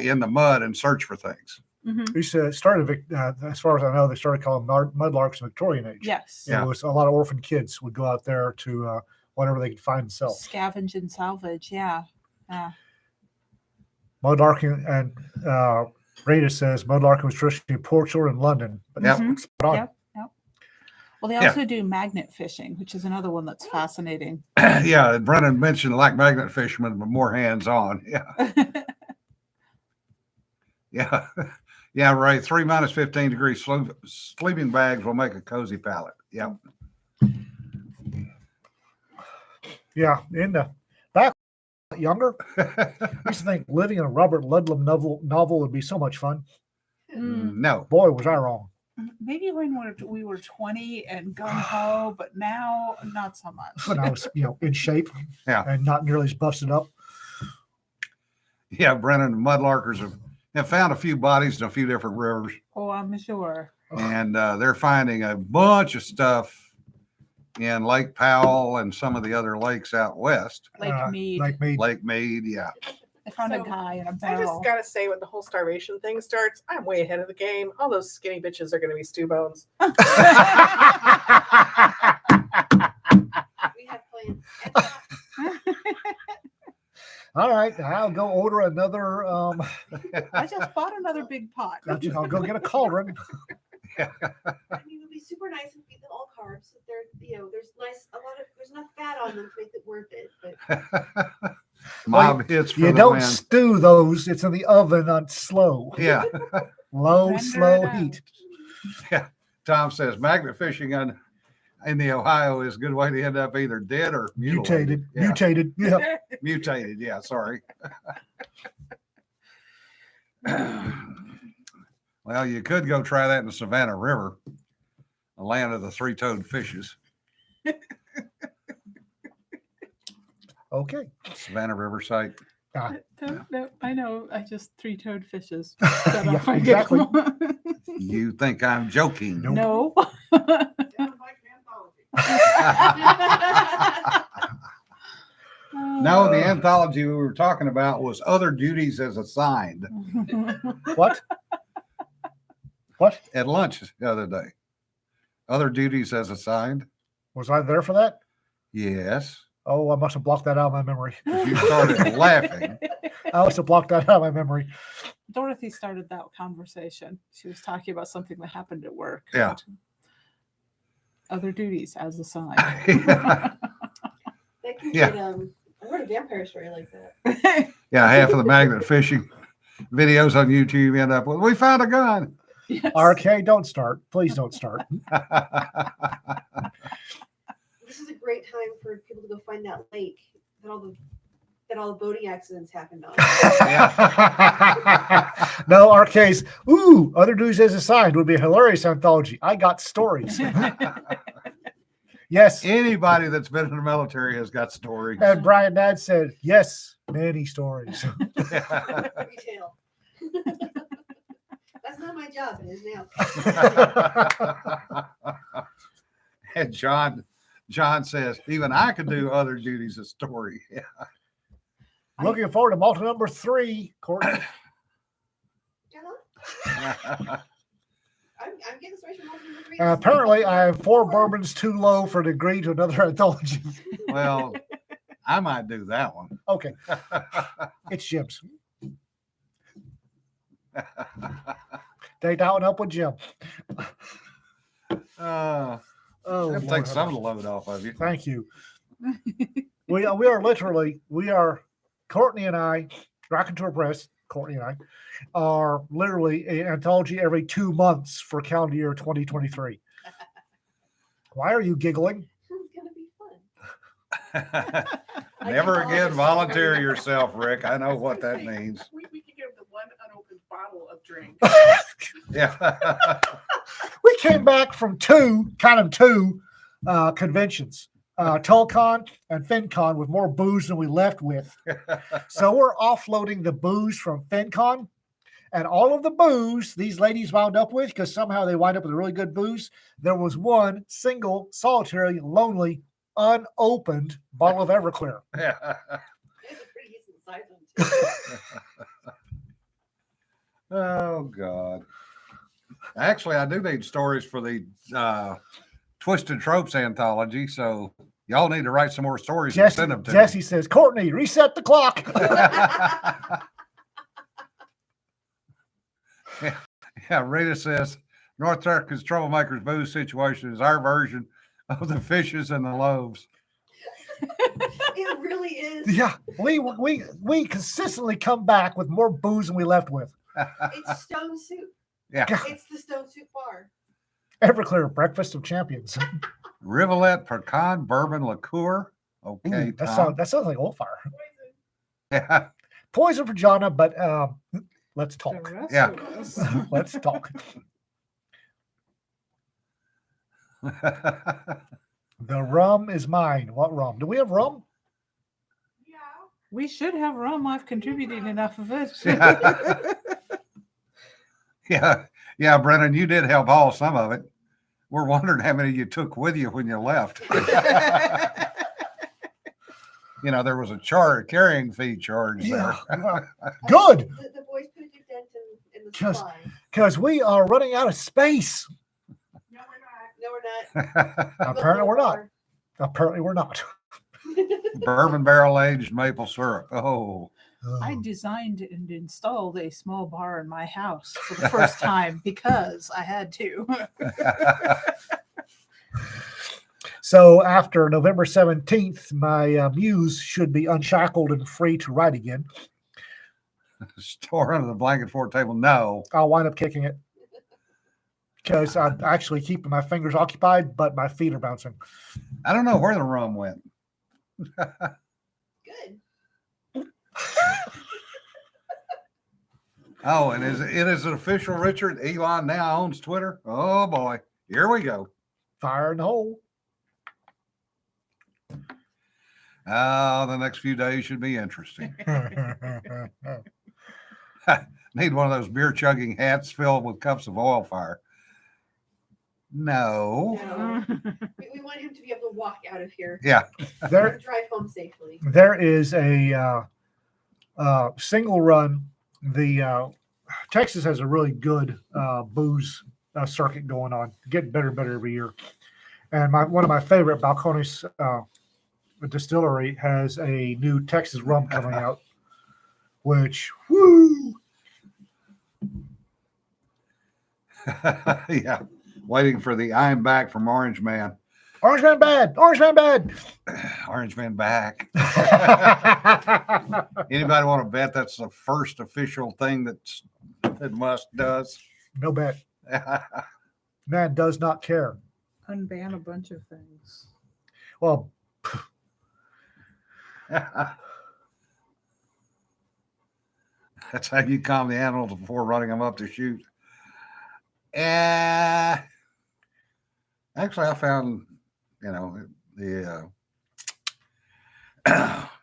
Speaker 1: in the mud and search for things.
Speaker 3: Mhm.
Speaker 2: We started, as far as I know, they started calling mudlarks in the Victorian age.
Speaker 3: Yes.
Speaker 2: It was a lot of orphan kids would go out there to whatever they could find and sell.
Speaker 3: Scavenge and salvage. Yeah.
Speaker 2: Mudlarking, and Rita says mudlarking was traditionally in Portugal and London. But
Speaker 1: Yep.
Speaker 2: it's spot on.
Speaker 3: Yep. Well, they also do magnet fishing, which is another one that's fascinating.
Speaker 1: Yeah, Brennan mentioned like magnet fishermen, but more hands-on. Yeah. Yeah. Yeah, Ray, 3 minus 15 degrees sleeping bags will make a cozy pallet. Yeah.
Speaker 2: Yeah, in the back younger, I used to think living in a Robert Ludlum novel would be so much fun.
Speaker 1: No.
Speaker 2: Boy, was I wrong.
Speaker 3: Maybe when we were 20 and gung ho, but now not so much.
Speaker 2: When I was, in shape, and not nearly as busted up.
Speaker 1: Yeah, Brennan, the mudlarkers have found a few bodies in a few different rivers,
Speaker 3: Oh, I'm sure.
Speaker 1: and they're finding a bunch of stuff in Lake Powell and some of the other lakes out west.
Speaker 3: Lake Mead.
Speaker 1: Lake Mead, yeah.
Speaker 3: I found a
Speaker 5: So,
Speaker 3: guy in a
Speaker 5: I
Speaker 3: barrel.
Speaker 5: just gotta say, when the whole starvation thing starts, I'm way ahead of the game. All those skinny bitches are gonna be stew bones.
Speaker 4: We have plans.
Speaker 2: All right, I'll go order another.
Speaker 3: I just bought another big pot.
Speaker 2: I'll go get a cauldron.
Speaker 4: I mean, it would be super nice and feed them all carbs. So there's enough fat on them to make it worth it. But
Speaker 1: Mob hits for
Speaker 2: You
Speaker 1: the
Speaker 2: don't
Speaker 1: win.
Speaker 2: stew those; it's in the oven on slow,
Speaker 1: Yeah.
Speaker 2: low,
Speaker 3: Render
Speaker 2: slow
Speaker 3: it out.
Speaker 2: heat.
Speaker 1: Tom says magnet fishing in the Ohio is a good way to end up either dead or mutilated.
Speaker 2: Mutated. Yeah.
Speaker 1: Mutated. Yeah, sorry. Well, you could go try that in the Savannah River, the land of the three-toed fishes.
Speaker 2: Okay.
Speaker 1: Savannah River site.
Speaker 3: No, I know. I just three-toed fishes. Set
Speaker 2: Yeah,
Speaker 3: off I
Speaker 2: exactly.
Speaker 3: go.
Speaker 1: You think I'm joking?
Speaker 2: Nope.
Speaker 3: No.
Speaker 1: No, the anthology we were talking about was Other Duties as Assigned
Speaker 2: What? What?
Speaker 1: at lunch the other day. Other Duties as Assigned?
Speaker 2: Was I there for that?
Speaker 1: Yes.
Speaker 2: Oh, I must have blocked that out of my memory.
Speaker 1: You started laughing.
Speaker 2: I must have blocked that out of my memory.
Speaker 3: Dorothy started that conversation. She was talking about something that happened at work.
Speaker 1: Yeah.
Speaker 3: and Other duties as assigned.
Speaker 4: That can
Speaker 1: Yeah.
Speaker 4: get, I wrote a vampire story like that.
Speaker 1: Yeah, half of the magnet fishing videos on YouTube end up with, we found a gun.
Speaker 3: Yes.
Speaker 2: RK, don't start. Please don't start.
Speaker 4: This is a great time for people to go find that lake that all the boating accidents happened on.
Speaker 2: No, RK's. Ooh, Other Duties as Assigned would be a hilarious anthology. I got stories. Yes.
Speaker 1: Anybody that's been in the military has got stories.
Speaker 2: And Brian Dad said, yes, many stories.
Speaker 4: Retail. That's not my job. It is now.
Speaker 1: And John says, even I could do Other Duties as story. Yeah.
Speaker 2: Looking forward to multi number 3, Courtney.
Speaker 4: Uh-huh. I'm getting stories from all the three.
Speaker 2: Apparently, I have 4 bourbons too low for the agree to another anthology.
Speaker 1: Well, I might do that one.
Speaker 2: Okay, it's Jim's. Take that one up with Jim.
Speaker 1: Oh,
Speaker 2: Oh,
Speaker 1: that'll
Speaker 2: Lord
Speaker 1: take
Speaker 2: have
Speaker 1: some of the
Speaker 2: mercy.
Speaker 1: load off of you.
Speaker 2: Thank you. We are Courtney and I, Raconteur Press, Courtney and I, are literally an anthology every 2 months for calendar year 2023. Why are you giggling?
Speaker 4: It's gonna be fun.
Speaker 1: Never again volunteer yourself, Rick. I know what that means.
Speaker 5: We can give the one unopened bottle of drink.
Speaker 1: Yeah.
Speaker 2: We came back from two conventions, Tulcon and FinCon, with more booze than we left with. So we're offloading the booze from FinCon, and all of the booze these ladies wound up with, because somehow they wind up with really good booze. There was one single, solitary, lonely, unopened bottle of Everclear.
Speaker 4: It's a pretty decent size one too.
Speaker 1: Oh God. Actually, I do need stories for the Twisted Tropes anthology, so y'all need to write some more stories and send them to
Speaker 2: Jesse says, Courtney, reset the clock.
Speaker 1: me. Yeah, Rita says North Texas Troublemakers booze situation is our version of the fishes and the loaves.
Speaker 4: It really is.
Speaker 2: Yeah, we consistently come back with more booze than we left with.
Speaker 4: It's Stone Soup.
Speaker 1: Yeah.
Speaker 4: It's the Stone Soup bar.
Speaker 2: Everclear, breakfast of champions.
Speaker 1: Rivulet, pecan, bourbon, liqueur. Okay,
Speaker 2: Ooh, that
Speaker 1: Tom.
Speaker 2: sounds like old fire.
Speaker 1: Yeah.
Speaker 2: Poison for Jonna, but let's
Speaker 3: The
Speaker 2: talk.
Speaker 3: rest
Speaker 1: Yeah.
Speaker 3: of us.
Speaker 2: Let's talk. The rum is mine. What rum? Do we have rum?
Speaker 3: We should have rum. I've contributed enough of it.
Speaker 1: Yeah, Brennan, you did help haul some of it. We're wondering how many you took with you when you left. You know, there was a carrying fee charge there.
Speaker 2: Good,
Speaker 4: The boys put a big dent in the
Speaker 2: Just-
Speaker 4: supply.
Speaker 2: because we are running out of space.
Speaker 4: No, we're not.
Speaker 2: Apparently we're not. Apparently we're not.
Speaker 1: Bourbon barrel aged maple syrup. Oh,
Speaker 3: I designed and installed a small bar in my house for the first time because I had to.
Speaker 2: So after November 17th, my muse should be unshackled and free to write again.
Speaker 1: store under the blanket fort table. No.
Speaker 2: I'll wind up kicking it. because I'm actually keeping my fingers occupied, but my feet are bouncing.
Speaker 1: I don't know where the rum went.
Speaker 4: Good.
Speaker 1: Oh, and it is official, Richard. Elon now owns Twitter. Oh boy, here we go.
Speaker 2: Fire in the hole.
Speaker 1: Oh, the next few days should be interesting. Need one of those beer chugging hats filled with cups of oil fire. No.
Speaker 4: No. We want him to be able to walk out of here.
Speaker 1: Yeah.
Speaker 2: there,
Speaker 4: Drive home safely.
Speaker 2: there is a single run. The Texas has a really good booze circuit going on, getting better and better every year. And one of my favorite Balcones distillery has a new Texas rum coming out, which woo.
Speaker 1: Yeah. Waiting for the I'm back from Orange Man.
Speaker 2: Orange Man bad. Orange Man bad.
Speaker 1: Orange Man back. Anybody want to bet that's the first official thing that Musk does?
Speaker 2: No bet. Man does not care.
Speaker 3: Unban a bunch of things.
Speaker 2: Well,
Speaker 1: That's how you calm the animals before running them up to shoot. Actually, I found, the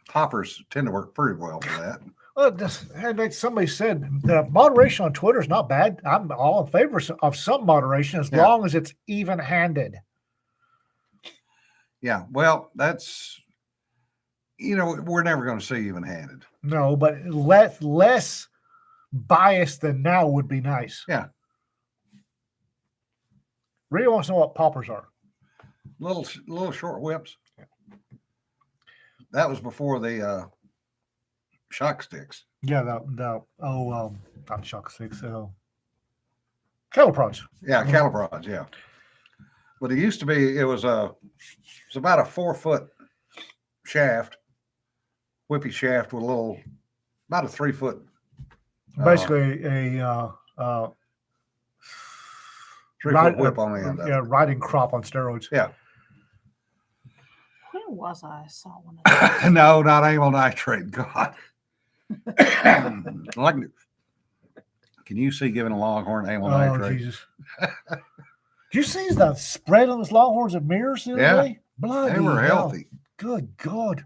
Speaker 1: poppers tend to work pretty well for that.
Speaker 2: like somebody said, the moderation on Twitter is not bad. I'm all in favor of some moderation as
Speaker 1: Yeah.
Speaker 2: long as it's even-handed.
Speaker 1: Yeah, well, that's, we're never going to see even-handed.
Speaker 2: No, but less biased than now would be nice.
Speaker 1: Yeah.
Speaker 2: Really wants to know what poppers are.
Speaker 1: Little short whips. That was before the shock sticks.
Speaker 2: Yeah, not shock sticks. Cattle prods.
Speaker 1: Yeah, cattle prods. Yeah, but it used to be. It was about a 4-foot shaft, whippy shaft with about a 3-foot.
Speaker 2: Basically, a
Speaker 1: 3-foot whip on the end of it.
Speaker 2: Yeah, riding crop on steroids.
Speaker 1: Yeah.
Speaker 3: Where was I saw one of those?
Speaker 1: No, not amyl nitrate. God. Like, can you see giving a longhorn amyl
Speaker 2: Oh,
Speaker 1: nitrate?
Speaker 2: Jesus. Did you see the spread on his Longhorns and mirrors the other
Speaker 1: Yeah.
Speaker 2: day? Bloody
Speaker 1: They were
Speaker 2: hell.
Speaker 1: healthy.
Speaker 2: Good God.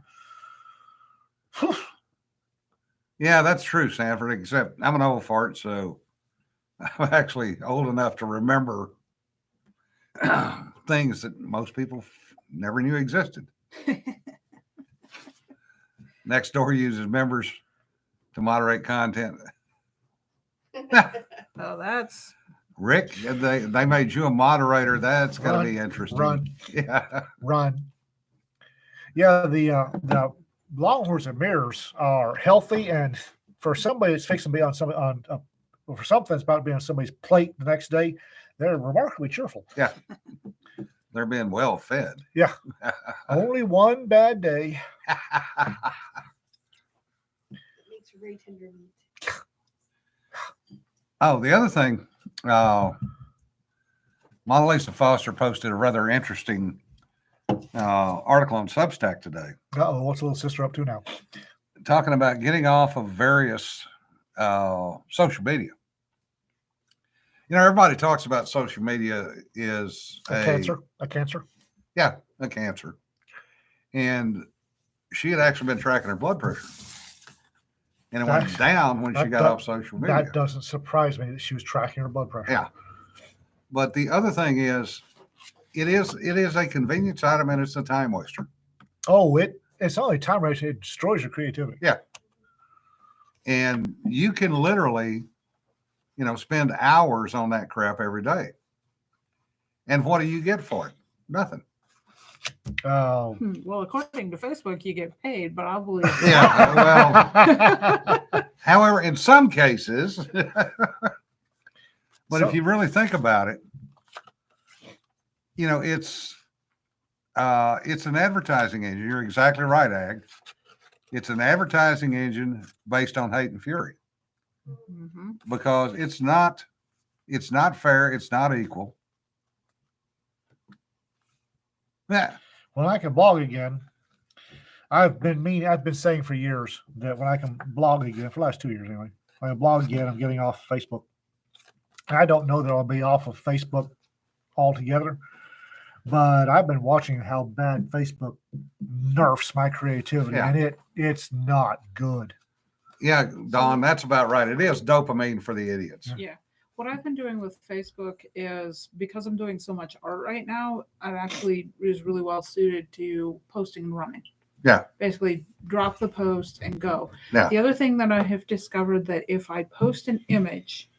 Speaker 1: Yeah, that's true, Sanford, except I'm an old fart, so I'm actually old enough to remember things that most people never knew existed. Nextdoor uses members to moderate content.
Speaker 3: Oh, that's
Speaker 1: Rick, they made you a moderator. That's going
Speaker 2: Run,
Speaker 1: to be interesting.
Speaker 2: Run,
Speaker 1: Yeah.
Speaker 2: run. Yeah, the Longhorns and mirrors are healthy, and for somebody that's fixing to be for something that's about to be on somebody's plate the next day, they're remarkably cheerful.
Speaker 1: They're being well fed.
Speaker 2: Yeah. Only one bad day.
Speaker 4: It makes very tender meat.
Speaker 1: Oh, the other thing, Mona Lisa Foster posted a rather interesting article on Substack today,
Speaker 2: Uh-oh, what's little sister up to now?
Speaker 1: talking about getting off of various social media. Everybody talks about social media is
Speaker 2: A cancer.
Speaker 1: Yeah, a cancer. And she had actually been tracking her blood pressure. And it went
Speaker 2: That's-
Speaker 1: down when she
Speaker 2: that
Speaker 1: got
Speaker 2: do-
Speaker 1: off social media.
Speaker 2: That doesn't surprise me that she was tracking her blood pressure.
Speaker 1: Yeah. But the other thing is, it is a convenience item and it's a time waster.
Speaker 2: Oh, it's only time waste. It destroys your creativity.
Speaker 1: And you can literally, spend hours on that crap every day. And what do you get for it? Nothing.
Speaker 2: Oh.
Speaker 3: well, according to Facebook, you get paid, but I believe
Speaker 1: Yeah. Well, however, in some cases, but
Speaker 2: So-
Speaker 1: if you really think about it, it's an advertising engine. You're exactly right, Ag. It's an advertising engine based on hate and fury
Speaker 3: Mhm.
Speaker 1: because it's not It's not fair. It's not equal. Yeah.
Speaker 2: When I can blog again, I've been saying for years that when I can blog again, for the last 2 years anyway, when I blog again, I'm getting off Facebook. I don't know that I'll be off of Facebook altogether, but I've been watching how bad Facebook nerfs my creativity,
Speaker 1: Yeah.
Speaker 2: and it's not good.
Speaker 1: Yeah, Don, that's about right. It is dopamine for the idiots.
Speaker 3: Yeah. What I've been doing with Facebook is because I'm doing so much art right now, I actually is really well suited to posting and running.
Speaker 1: Yeah.
Speaker 3: Basically, drop the post and go.
Speaker 1: Yeah.
Speaker 3: The other thing that I have discovered that if I post an image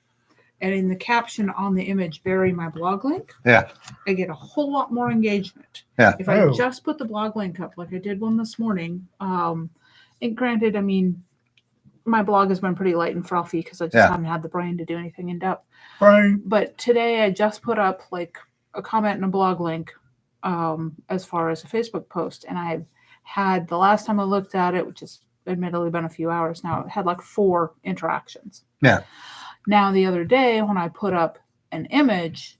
Speaker 3: and in the caption on the image bury my blog link,
Speaker 1: Yeah.
Speaker 3: I get a whole lot more engagement.
Speaker 1: Yeah.
Speaker 3: If I
Speaker 2: Oh.
Speaker 3: just put the blog link up, like I did one this morning, and granted, I mean, my blog has been pretty light and frothy because I just
Speaker 1: Yeah.
Speaker 3: haven't had the brain to do anything in depth.
Speaker 2: Right.
Speaker 3: But today I just put up like a comment and a blog link as far as a Facebook post. And I've had the last time I looked at it, which has admittedly been a few hours now, it had like 4 interactions.
Speaker 1: Yeah.
Speaker 3: Now the other day when I put up an image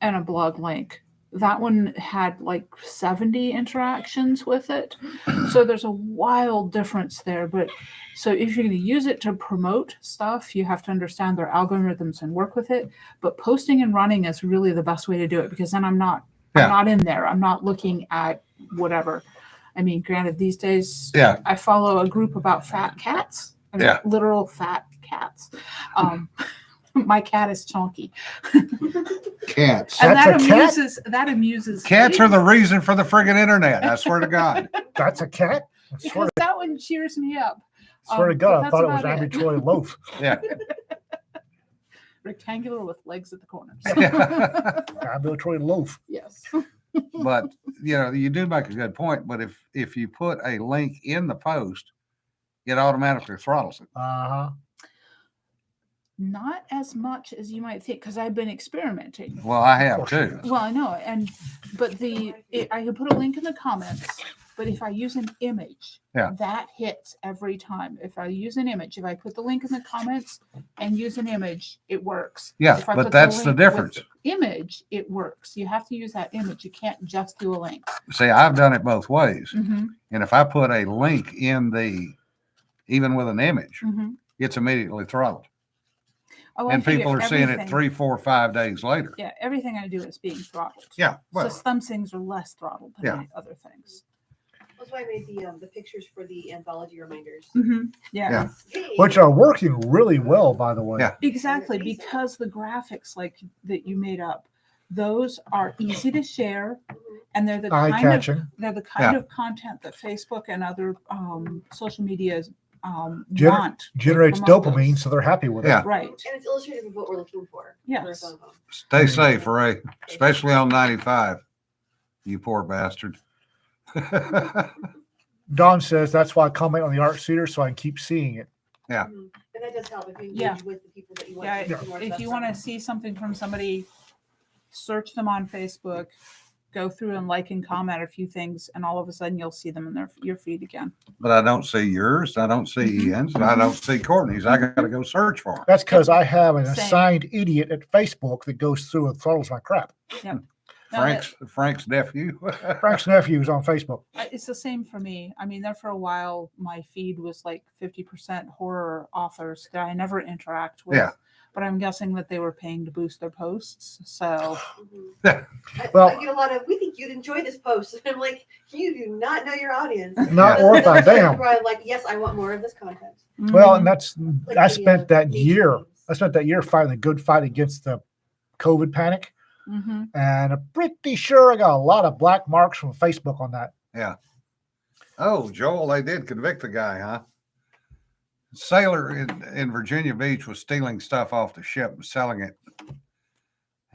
Speaker 3: and a blog link, that one had like 70 interactions with it. So there's a wild difference there. But so if you're going to use it to promote stuff, you have to understand their algorithms and work with it. But posting and running is really the best way to do it because then I'm not in there. I'm not looking at whatever. I mean, granted, these days
Speaker 1: Yeah.
Speaker 3: I follow a group about fat cats. I mean,
Speaker 1: Yeah.
Speaker 3: literal fat cats. My cat is chunky.
Speaker 1: Cats.
Speaker 3: And
Speaker 2: That's
Speaker 3: that amuses
Speaker 1: Cats
Speaker 3: me.
Speaker 1: are the reason for the friggin' internet. I swear to God.
Speaker 2: That's a cat? I swear,
Speaker 3: Because that one cheers me up.
Speaker 2: swear to
Speaker 3: but
Speaker 2: God, I
Speaker 3: that's
Speaker 2: thought it was
Speaker 3: about
Speaker 2: Abby
Speaker 3: it.
Speaker 2: Troy Loaf.
Speaker 1: Yeah.
Speaker 3: Rectangular with legs at the corners.
Speaker 2: Abby Troy Loaf.
Speaker 3: Yes.
Speaker 1: But you do make a good point. But if you put a link in the post, it automatically throttles it.
Speaker 2: Uh-huh.
Speaker 3: Not as much as you might think, because I've been experimenting.
Speaker 1: Well, I have too.
Speaker 3: Well, I know, but I could put a link in the comments. But if I use an image,
Speaker 1: Yeah.
Speaker 3: that hits every time. If I use an image, if I put the link in the comments and use an image, it works.
Speaker 1: Yeah,
Speaker 3: If I
Speaker 1: but
Speaker 3: put
Speaker 1: that's the
Speaker 3: link with
Speaker 1: difference.
Speaker 3: the image, it works. You have to use that image. You can't just do a link.
Speaker 1: See, I've done it both ways.
Speaker 3: Mm-hmm,
Speaker 1: And if I put a link in even with an image,
Speaker 3: mm-hmm.
Speaker 1: it's immediately throttled.
Speaker 3: Oh,
Speaker 1: And
Speaker 3: I figure
Speaker 1: people are seeing it
Speaker 3: everything-
Speaker 1: 3, 4, 5 days later.
Speaker 3: Yeah, everything I do is being throttled.
Speaker 1: Yeah. Well,
Speaker 3: So some things are less throttled than
Speaker 1: Yeah.
Speaker 3: other things.
Speaker 4: That's why I made the pictures for the anthology reminders.
Speaker 3: Mm-hmm. Yeah.
Speaker 1: Yeah.
Speaker 4: Hey,
Speaker 2: Which are working really well, by the way.
Speaker 1: Yeah.
Speaker 3: Exactly,
Speaker 4: Amazing.
Speaker 3: because the graphics like that you made up, those are easy to share,
Speaker 4: mhm.
Speaker 3: and they're the
Speaker 2: Eye
Speaker 3: kind of
Speaker 2: catching.
Speaker 3: content that Facebook and other social medias
Speaker 2: Gener-
Speaker 3: want. to
Speaker 2: Generates
Speaker 3: promote
Speaker 2: dopamine,
Speaker 3: those.
Speaker 2: so they're happy with
Speaker 1: Yeah.
Speaker 2: it.
Speaker 3: Right.
Speaker 4: And it's illustrative of what we're looking for.
Speaker 3: Yes.
Speaker 4: a phone call.
Speaker 1: stay safe, Ray, especially on 95. You poor bastard.
Speaker 2: Don says that's why I comment on the art cedar so I can keep seeing it.
Speaker 1: Yeah.
Speaker 4: Mhm. And that does help if you engage
Speaker 3: Yeah.
Speaker 4: with the people that you want
Speaker 3: Yeah.
Speaker 4: to see more
Speaker 3: If
Speaker 4: stuff
Speaker 3: you
Speaker 4: from.
Speaker 3: want to see something from somebody, search them on Facebook, go through and like and comment a few things, and all of a sudden you'll see them in your feed again.
Speaker 1: But I don't see yours. I don't see
Speaker 3: Mhm.
Speaker 1: Ian's. And I don't see Courtney's. I got to go search for them.
Speaker 2: That's because I have an
Speaker 3: Same.
Speaker 2: assigned idiot at Facebook that goes through and throttles my crap.
Speaker 3: No,
Speaker 1: Frank's nephew.
Speaker 2: Frank's nephew is on Facebook.
Speaker 3: it's the same for me. I mean, there for a while, my feed was like 50% horror authors that I never interact with.
Speaker 1: Yeah.
Speaker 3: But I'm guessing that they were paying to boost their posts. So,
Speaker 4: Mhm.
Speaker 2: Well-
Speaker 4: I get a lot of, we think you'd enjoy this post. And I'm like, you do not know your audience.
Speaker 2: Not
Speaker 1: Yeah.
Speaker 2: worth a damn.
Speaker 4: Where I'm like, yes, I want more of this content.
Speaker 2: Well, and
Speaker 3: mhm.
Speaker 2: that's
Speaker 4: Like
Speaker 2: I
Speaker 4: the,
Speaker 2: spent that
Speaker 4: nature
Speaker 2: year.
Speaker 4: memes.
Speaker 2: I spent that year fighting a good fight against the COVID panic,
Speaker 3: Mhm.
Speaker 2: and I'm pretty sure I got a lot of black marks from Facebook on that.
Speaker 1: Oh, Joel, they did convict the guy, huh? Sailor in Virginia Beach was stealing stuff off the ship and selling it.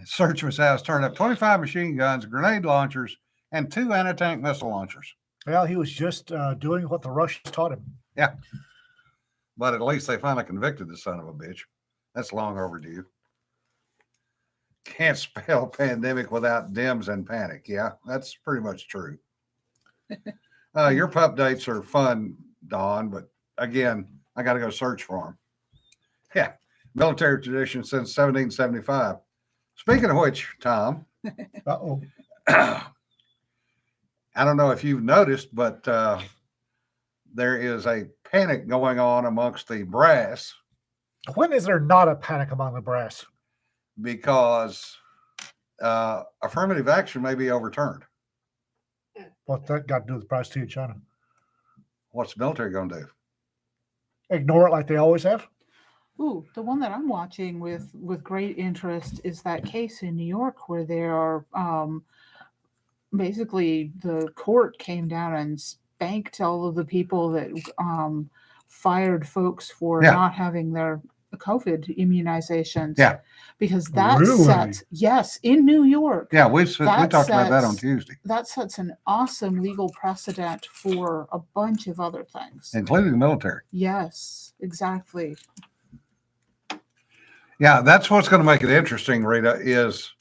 Speaker 1: Search of his house turned up 25 machine guns, grenade launchers, and 2 anti-tank missile launchers.
Speaker 2: Well, he was just doing what the Russians taught him.
Speaker 1: But at least they finally convicted the son of a bitch. That's long overdue. Can't spell pandemic without dims and panic. Yeah, that's pretty much true. Your pup dates are fun, Dawn, but again, I got to go search for them. Yeah, military tradition since 1775. Speaking of which, Tom,
Speaker 2: Uh-oh.
Speaker 1: I don't know if you've noticed, but there is a panic going on amongst the brass
Speaker 2: When is there not a panic among the brass?
Speaker 1: because affirmative action may be overturned.
Speaker 2: What's that got to do with price tea in China?
Speaker 1: What's the military going to do?
Speaker 2: Ignore it like they always have?
Speaker 3: Ooh, the one that I'm watching with great interest is that case in New York where there are basically the court came down and spanked all of the people that fired folks for
Speaker 1: Yeah.
Speaker 3: not having their COVID immunizations.
Speaker 1: Yeah.
Speaker 3: Because that
Speaker 2: Really?
Speaker 3: sets, yes, in New York,
Speaker 1: Yeah, we
Speaker 3: That
Speaker 1: talked about that on
Speaker 3: sets-
Speaker 1: Tuesday,
Speaker 3: that sets an awesome legal precedent for a bunch of other things.
Speaker 1: including the military.
Speaker 3: Yes, exactly.
Speaker 1: Yeah, that's what's going to make it interesting, Rita, is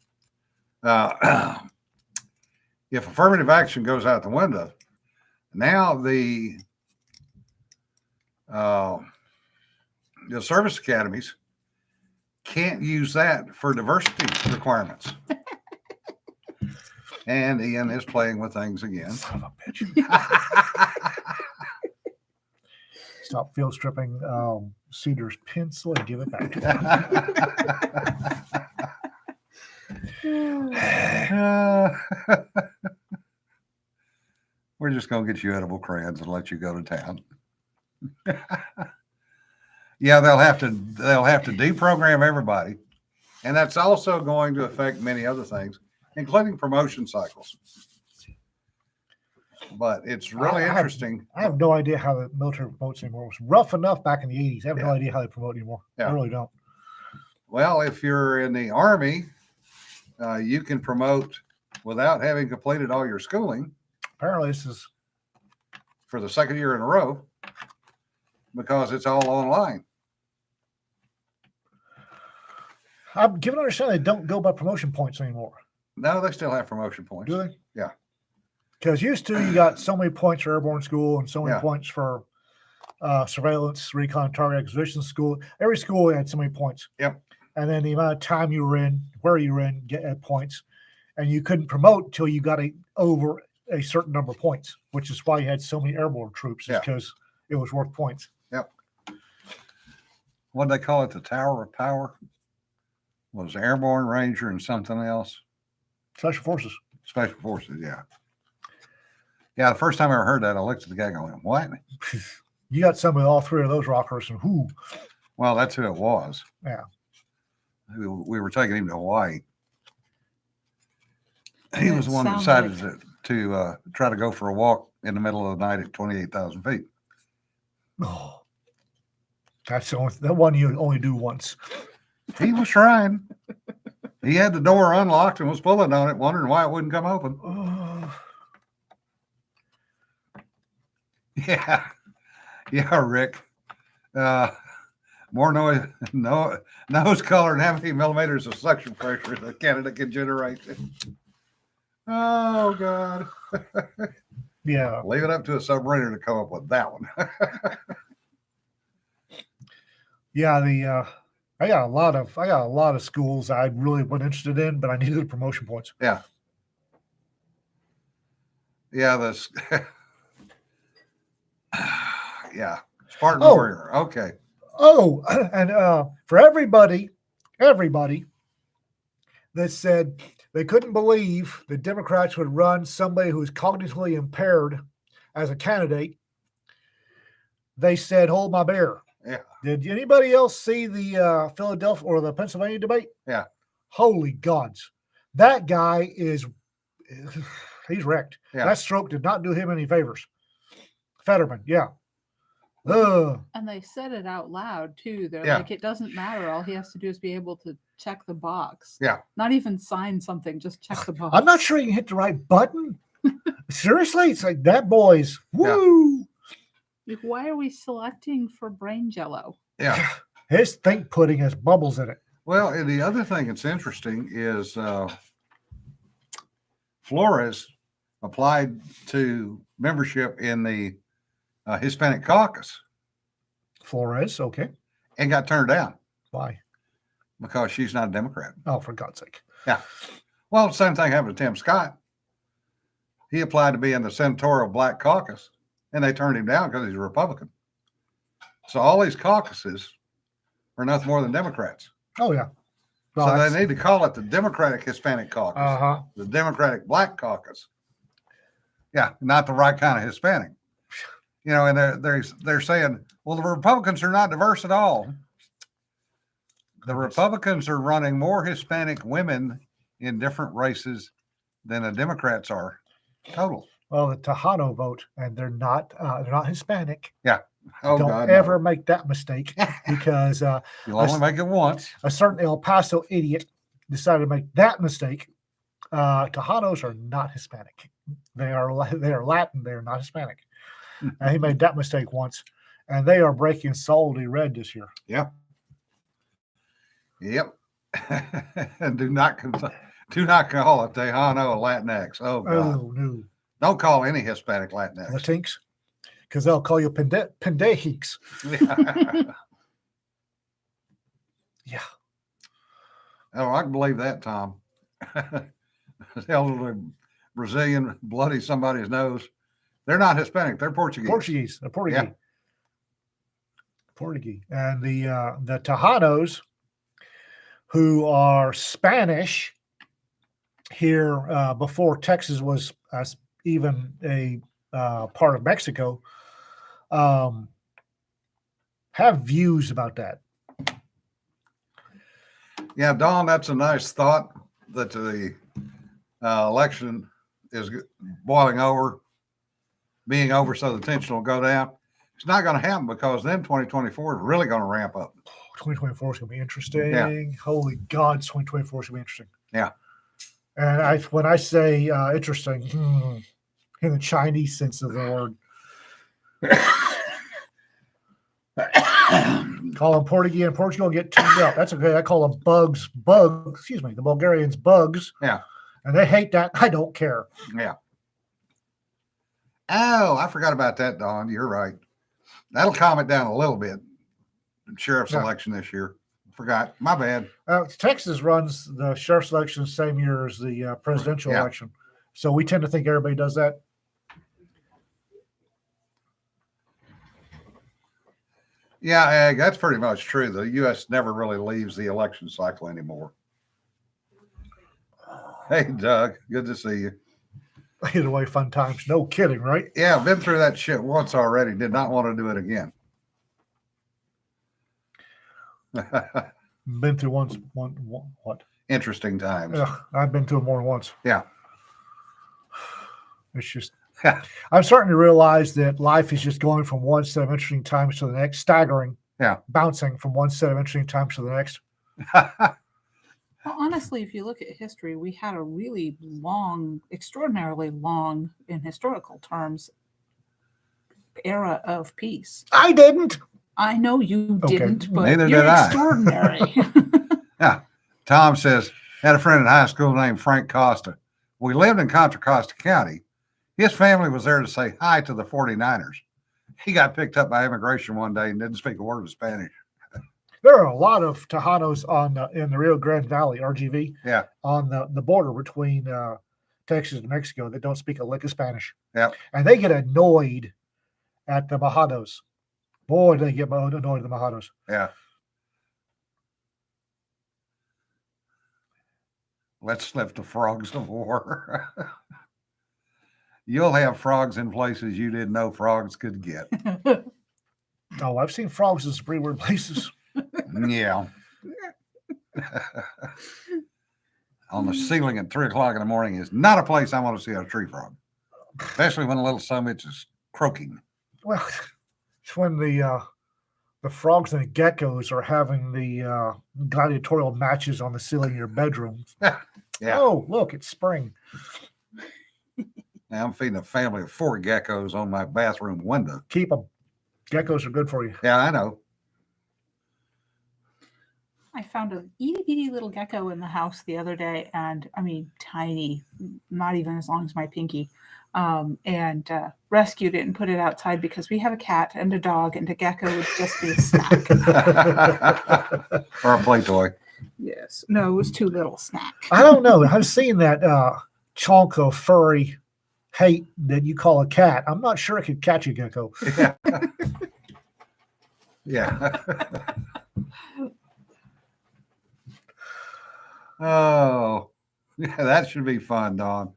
Speaker 1: if affirmative action goes out the window, now the service academies can't use that for diversity requirements. And Ian is playing with things again.
Speaker 2: Son of a bitch. Stop field stripping Cedar's pencil and give it back to me.
Speaker 1: We're just going to get you edible crayons and let you go to town. Yeah, they'll have to deprogram everybody, and that's also going to affect many other things, including promotion cycles. But it's really
Speaker 2: I have-
Speaker 1: interesting.
Speaker 2: I have no idea how the military promotes anymore. It was rough enough back in the 80s. I have no
Speaker 1: Yeah.
Speaker 2: idea how they promote anymore. I
Speaker 1: Yeah.
Speaker 2: really don't.
Speaker 1: Well, if you're in the Army, you can promote without having completed all your schooling
Speaker 2: Apparently, this is
Speaker 1: for the second year in a row because it's all online.
Speaker 2: I'm given to understand they don't go by promotion points anymore.
Speaker 1: No, they still have promotion points.
Speaker 2: Do they?
Speaker 1: Yeah.
Speaker 2: Because used to you got so many points for airborne school and so many
Speaker 1: Yeah.
Speaker 2: points for surveillance, recon, target acquisition school. Every school had so many points.
Speaker 1: Yep.
Speaker 2: And then the amount of time you were in, where you were in, get points, and you couldn't promote until you got over a certain number of points, which is why you had so many airborne troops,
Speaker 1: Yeah.
Speaker 2: because it was worth points.
Speaker 1: What do they call it? The Tower of Power? Was Airborne, Ranger, and something else?
Speaker 2: Special forces.
Speaker 1: Special Forces, yeah. Yeah, the first time I ever heard that, I looked at the guy going, what?
Speaker 2: You got some of all three of those rockers, and who?
Speaker 1: Well, that's who it was.
Speaker 2: Yeah.
Speaker 1: We were taking him to Hawaii. He
Speaker 3: Yeah,
Speaker 1: was the one that
Speaker 3: sounds
Speaker 1: decided to try to go for a walk in the middle of the night at 28,000 feet.
Speaker 2: Oh, that's the only, that one you only do once.
Speaker 1: He was trying. He had the door unlocked and was pulling on it, wondering why it wouldn't come open.
Speaker 2: Oh,
Speaker 1: Yeah. Yeah, Rick. More nose color and how many millimeters of suction pressure the Canada can generate. Oh, God.
Speaker 2: yeah.
Speaker 1: Leave it up to a submariner to come up with that one.
Speaker 2: Yeah, I got a lot of schools I really wasn't interested in, but I needed the promotion points.
Speaker 1: Yeah, this. Yeah, Spartan
Speaker 2: Oh.
Speaker 1: Warrior. Okay.
Speaker 2: Oh, and for everybody that said they couldn't believe the Democrats would run somebody who was cognitively impaired as a candidate, they said, "Hold my beer."
Speaker 1: Yeah.
Speaker 2: Did anybody else see the Philadelphia or the Pennsylvania debate?
Speaker 1: Yeah.
Speaker 2: Holy gods, that guy is he's wrecked.
Speaker 1: Yeah.
Speaker 2: That stroke did not do him any favors. Fetterman, yeah. Ugh.
Speaker 3: And they said it out loud too. They're
Speaker 1: Yeah.
Speaker 3: like, it doesn't matter. All he has to do is be able to check the box.
Speaker 1: Yeah.
Speaker 3: Not even sign something, just check the box.
Speaker 2: I'm not sure you can hit the right button. Seriously, it's like that boy's woo.
Speaker 3: Like, why are we selecting for brain jello?
Speaker 1: Yeah.
Speaker 2: His think pudding has bubbles in it.
Speaker 1: Well, and the other thing that's interesting is Flores applied to membership in the Hispanic caucus
Speaker 2: Flores, okay.
Speaker 1: and got turned down.
Speaker 2: Why?
Speaker 1: because she's not a Democrat.
Speaker 2: Oh, for God's sake.
Speaker 1: Well, the same thing happened to Tim Scott. He applied to be in the senatorial Black Caucus, and they turned him down because he's a Republican. So all these caucuses are nothing more than Democrats.
Speaker 2: Oh, yeah.
Speaker 1: So they need to call it the Democratic Hispanic Caucus,
Speaker 2: Uh-huh.
Speaker 1: the Democratic Black Caucus. Yeah, not the right kind of Hispanic. You know, and they're saying, well, the Republicans are not diverse at all. The Republicans are running more Hispanic women in different races than the Democrats are total.
Speaker 2: Well, the Tejano vote, and they're not Hispanic.
Speaker 1: Oh,
Speaker 2: Don't
Speaker 1: God,
Speaker 2: ever
Speaker 1: no.
Speaker 2: make that mistake because
Speaker 1: You'll only make it once.
Speaker 2: a certain El Paso idiot decided to make that mistake. Tejanos are not Hispanic. They are Latin. They are not Hispanic. And he made that mistake once, and they are breaking solidly red this year.
Speaker 1: Yep. And do not call it Tejano a Latinx. Oh, God.
Speaker 2: Oh no,
Speaker 1: Don't call any Hispanic Latinx.
Speaker 2: Latinx, because they'll call you pendejics. Yeah.
Speaker 1: Oh, I can believe that, Tom. Elderly Brazilian bloody somebody's nose. They're not Hispanic. They're Portuguese.
Speaker 2: Portuguese. They're Portuguese.
Speaker 1: Yeah.
Speaker 2: Portuguese. And the Tejanos, who are Spanish here before Texas was even a part of Mexico, have views about that.
Speaker 1: Yeah, Don, that's a nice thought that the election is boiling over, being over, so the tension will go down. It's not going to happen because then 2024 is really going to ramp up.
Speaker 2: 2024 is going to be interesting. Holy God, 2024 is going to be interesting.
Speaker 1: Yeah.
Speaker 2: And when I say interesting, in the Chinese sense of the word, call them Portuguese and Portugal and get tuned up. That's okay. I call them bugs. Excuse me. The Bulgarians bugs.
Speaker 1: Yeah.
Speaker 2: And they hate that. I don't care.
Speaker 1: Yeah. Oh, I forgot about that, Don. You're right. That'll calm it down a little bit. Sheriff's election this year. Forgot. My bad.
Speaker 2: Texas runs the sheriff's election the same year as the presidential election. So we tend to think everybody does that.
Speaker 1: Yeah, Ag, that's pretty much true. The U.S. never really leaves the election cycle anymore. Hey, Doug. Good to see you.
Speaker 2: Either way, fun times. No kidding, right?
Speaker 1: Yeah, I've been through that shit once already. Did not want to do it again.
Speaker 2: Been through what?
Speaker 1: Interesting times.
Speaker 2: Yeah, I've been through it more than once.
Speaker 1: Yeah.
Speaker 2: It's just, I'm starting to realize that life is just going from one set of interesting times to the next, staggering.
Speaker 1: Yeah.
Speaker 2: Bouncing from one set of interesting times to the next.
Speaker 3: Well, honestly, if you look at history, we had a really long, extraordinarily long, in historical terms, era of peace.
Speaker 2: I didn't.
Speaker 3: I know you
Speaker 2: Okay.
Speaker 3: didn't, but
Speaker 1: Neither
Speaker 3: you're
Speaker 1: did I.
Speaker 3: extraordinary.
Speaker 1: Yeah. Tom says, had a friend in high school named Frank Costa. We lived in Contra Costa County. His family was there to say hi to the 49ers. He got picked up by immigration one day and didn't speak a word of Spanish.
Speaker 2: There are a lot of Tejanos in the Rio Grande Valley, RGV,
Speaker 1: Yeah.
Speaker 2: on the border between Texas and Mexico that don't speak a lick of Spanish.
Speaker 1: Yeah.
Speaker 2: And they get annoyed at the Mojados. Boy, they get annoyed at the Mojados.
Speaker 1: Yeah. Let's lift the frogs of war. You'll have frogs in places you didn't know frogs could get.
Speaker 2: Oh, I've seen frogs in some pretty weird places.
Speaker 1: Yeah. On the ceiling at 3:00 in the morning is not a place I want to see a tree frog, especially when a little summit is croaking.
Speaker 2: Well, it's when the frogs and the geckos are having the gladiatorial matches on the ceiling of your bedroom.
Speaker 1: Yeah.
Speaker 2: Oh, look, it's spring.
Speaker 1: Now I'm feeding a family of 4 geckos on my bathroom window.
Speaker 2: Keep them. Geckos are good for you.
Speaker 1: Yeah, I know.
Speaker 3: I found a itty bitty little gecko in the house the other day, and I mean, tiny, not even as long as my pinky. and rescued it and put it outside because we have a cat and a dog, and a gecko would just be a snack.
Speaker 1: Or a play toy.
Speaker 3: Yes. No, it was too little snack.
Speaker 2: I don't know. I've seen that chunk of furry hate that you call a cat. I'm not sure it could catch a gecko.
Speaker 1: Yeah. Yeah. Oh, yeah, that should be fun, Don.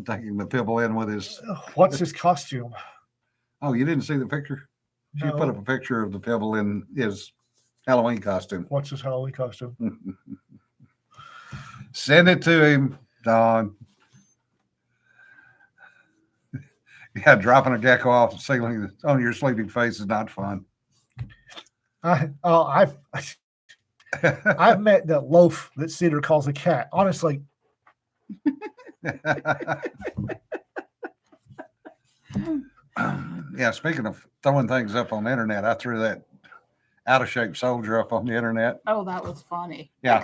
Speaker 1: Taking the pibble in with his.
Speaker 2: What's his costume?
Speaker 1: Oh, you didn't see the picture? She put up a picture of the pibble in his Halloween costume.
Speaker 2: What's his Halloween costume?
Speaker 1: Send it to him, Don. Yeah, dropping a gecko off the ceiling on your sleeping face is not fun.
Speaker 2: I've met that loaf that Cedar calls a cat. Honestly,
Speaker 1: Yeah, speaking of throwing things up on the internet, I threw that out of shape soldier up on the internet.
Speaker 3: Oh, that was funny.
Speaker 1: Yeah.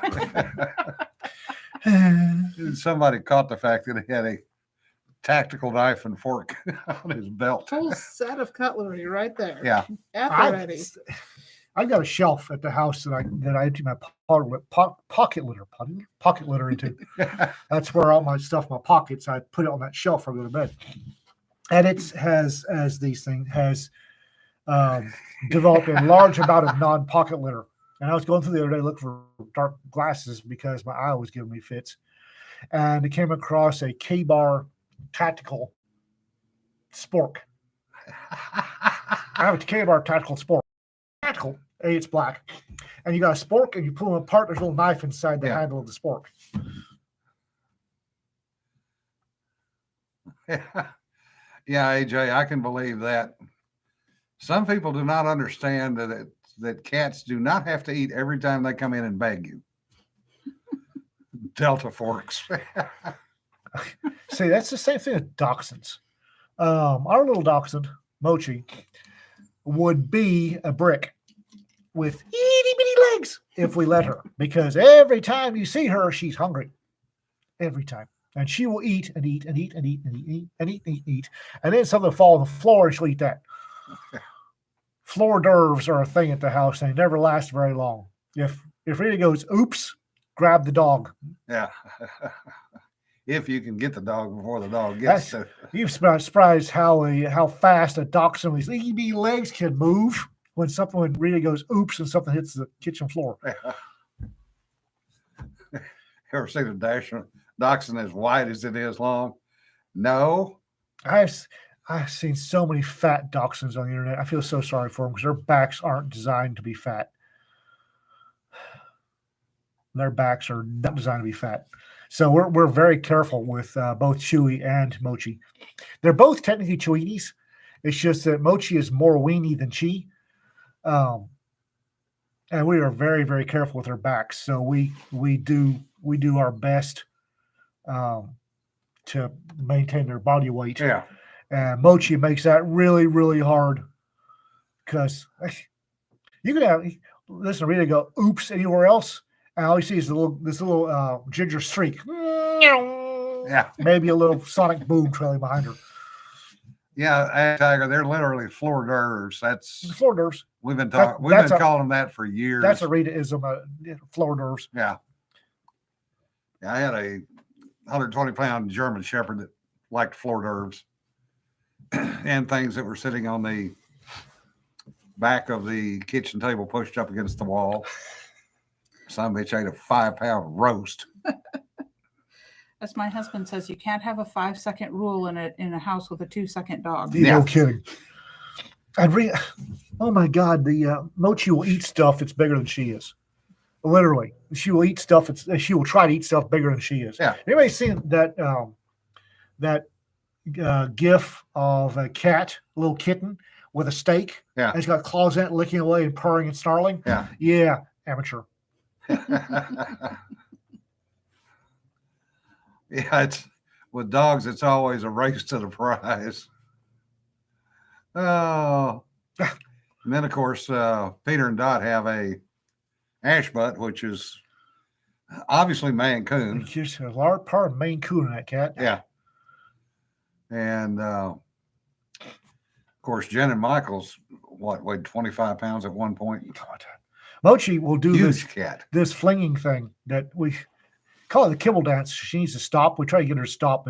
Speaker 1: Somebody caught the fact that he had a tactical knife and fork on his belt.
Speaker 3: Full set of cutlery right there.
Speaker 1: Yeah.
Speaker 3: At the
Speaker 2: I've,
Speaker 3: ready.
Speaker 2: I've got a shelf at the house that I empty my pocket litter into. That's where all my stuff, my pockets, I put it on that shelf before I go to bed. And it has, as these things, has developed a large amount of non-pocket litter. And I was going through the other day looking for dark glasses because my eye was giving me fits. And I came across a K-Bar tactical spork. I have a K-Bar tactical spork. Tactical, it's black. And you got a spork and you pull them apart. There's a little knife inside the handle of the spork.
Speaker 1: Yeah, AJ, I can believe that. Some people do not understand that cats do not have to eat every time they come in and beg you. Delta forks.
Speaker 2: See, that's the same thing with dachshunds. Our little dachshund, Mochi, would be a brick with itty bitty legs if we let her, because every time you see her, she's hungry. Every time. And she will eat and eat and eat and eat and eat and eat and eat and eat. And then something will fall on the floor and she'll eat that. Floor d'oeuvres are a thing at the house and they never last very long. If Rita goes, oops, grab the dog.
Speaker 1: Yeah. If you can get the dog before the dog gets to.
Speaker 2: You've surprised how fast a dachshund with these itty legs can move when Rita goes, oops, and something hits the kitchen floor.
Speaker 1: Ever seen a dachshund as wide as it is long? No.
Speaker 2: I've seen so many fat dachshunds on the internet. I feel so sorry for them because their backs aren't designed to be fat. Their backs are not designed to be fat. So we're very careful with both Chewy and Mochi. They're both technically Cheweenies. It's just that Mochi is more weenie than Chi. And we are very, very careful with their backs. So we do our best to maintain their body weight.
Speaker 1: Yeah.
Speaker 2: And Mochi makes that really, really hard because you can listen to Rita go, oops, anywhere else. And all you see is this little ginger streak.
Speaker 1: Yeah.
Speaker 2: Maybe a little sonic boom trailing behind her.
Speaker 1: Yeah, Tiger, they're literally floor d'oeuvres. That's
Speaker 2: Floor d'oeuvres.
Speaker 1: we've been
Speaker 2: That-
Speaker 1: calling
Speaker 2: that's a-
Speaker 1: them that for years.
Speaker 2: That's a Rita-ism, floor d'oeuvres.
Speaker 1: Yeah. Yeah, I had a 120-pound German Shepherd that liked floor d'oeuvres and things that were sitting on the back of the kitchen table pushed up against the wall. Some bitch ate a 5-pound roast.
Speaker 3: As my husband says, you can't have a 5-second rule in a house with a 2-second dog.
Speaker 2: No kidding. Oh my God, the Mochi will eat stuff that's bigger than she is. Literally, she will eat stuff. She will try to eat stuff bigger than she is.
Speaker 1: Yeah.
Speaker 2: Anybody seen that GIF of a cat, a little kitten with a steak?
Speaker 1: Yeah.
Speaker 2: And it's got claws in it, licking away and purring and snarling.
Speaker 1: Yeah.
Speaker 2: Yeah, amateur.
Speaker 1: Yeah, it's with dogs, it's always a race to the prize. Oh. And then of course Peter and Dot have a ash butt, which is obviously Maine Coon.
Speaker 2: There's a large part of Maine Coon in that cat.
Speaker 1: Yeah. And of course, Jen and Michael's weighed 25 pounds at one point.
Speaker 2: God. Mochi will do
Speaker 1: Huge
Speaker 2: this
Speaker 1: cat.
Speaker 2: this flinging thing that we call it the kibble dance. She needs to stop. We try to get her to stop.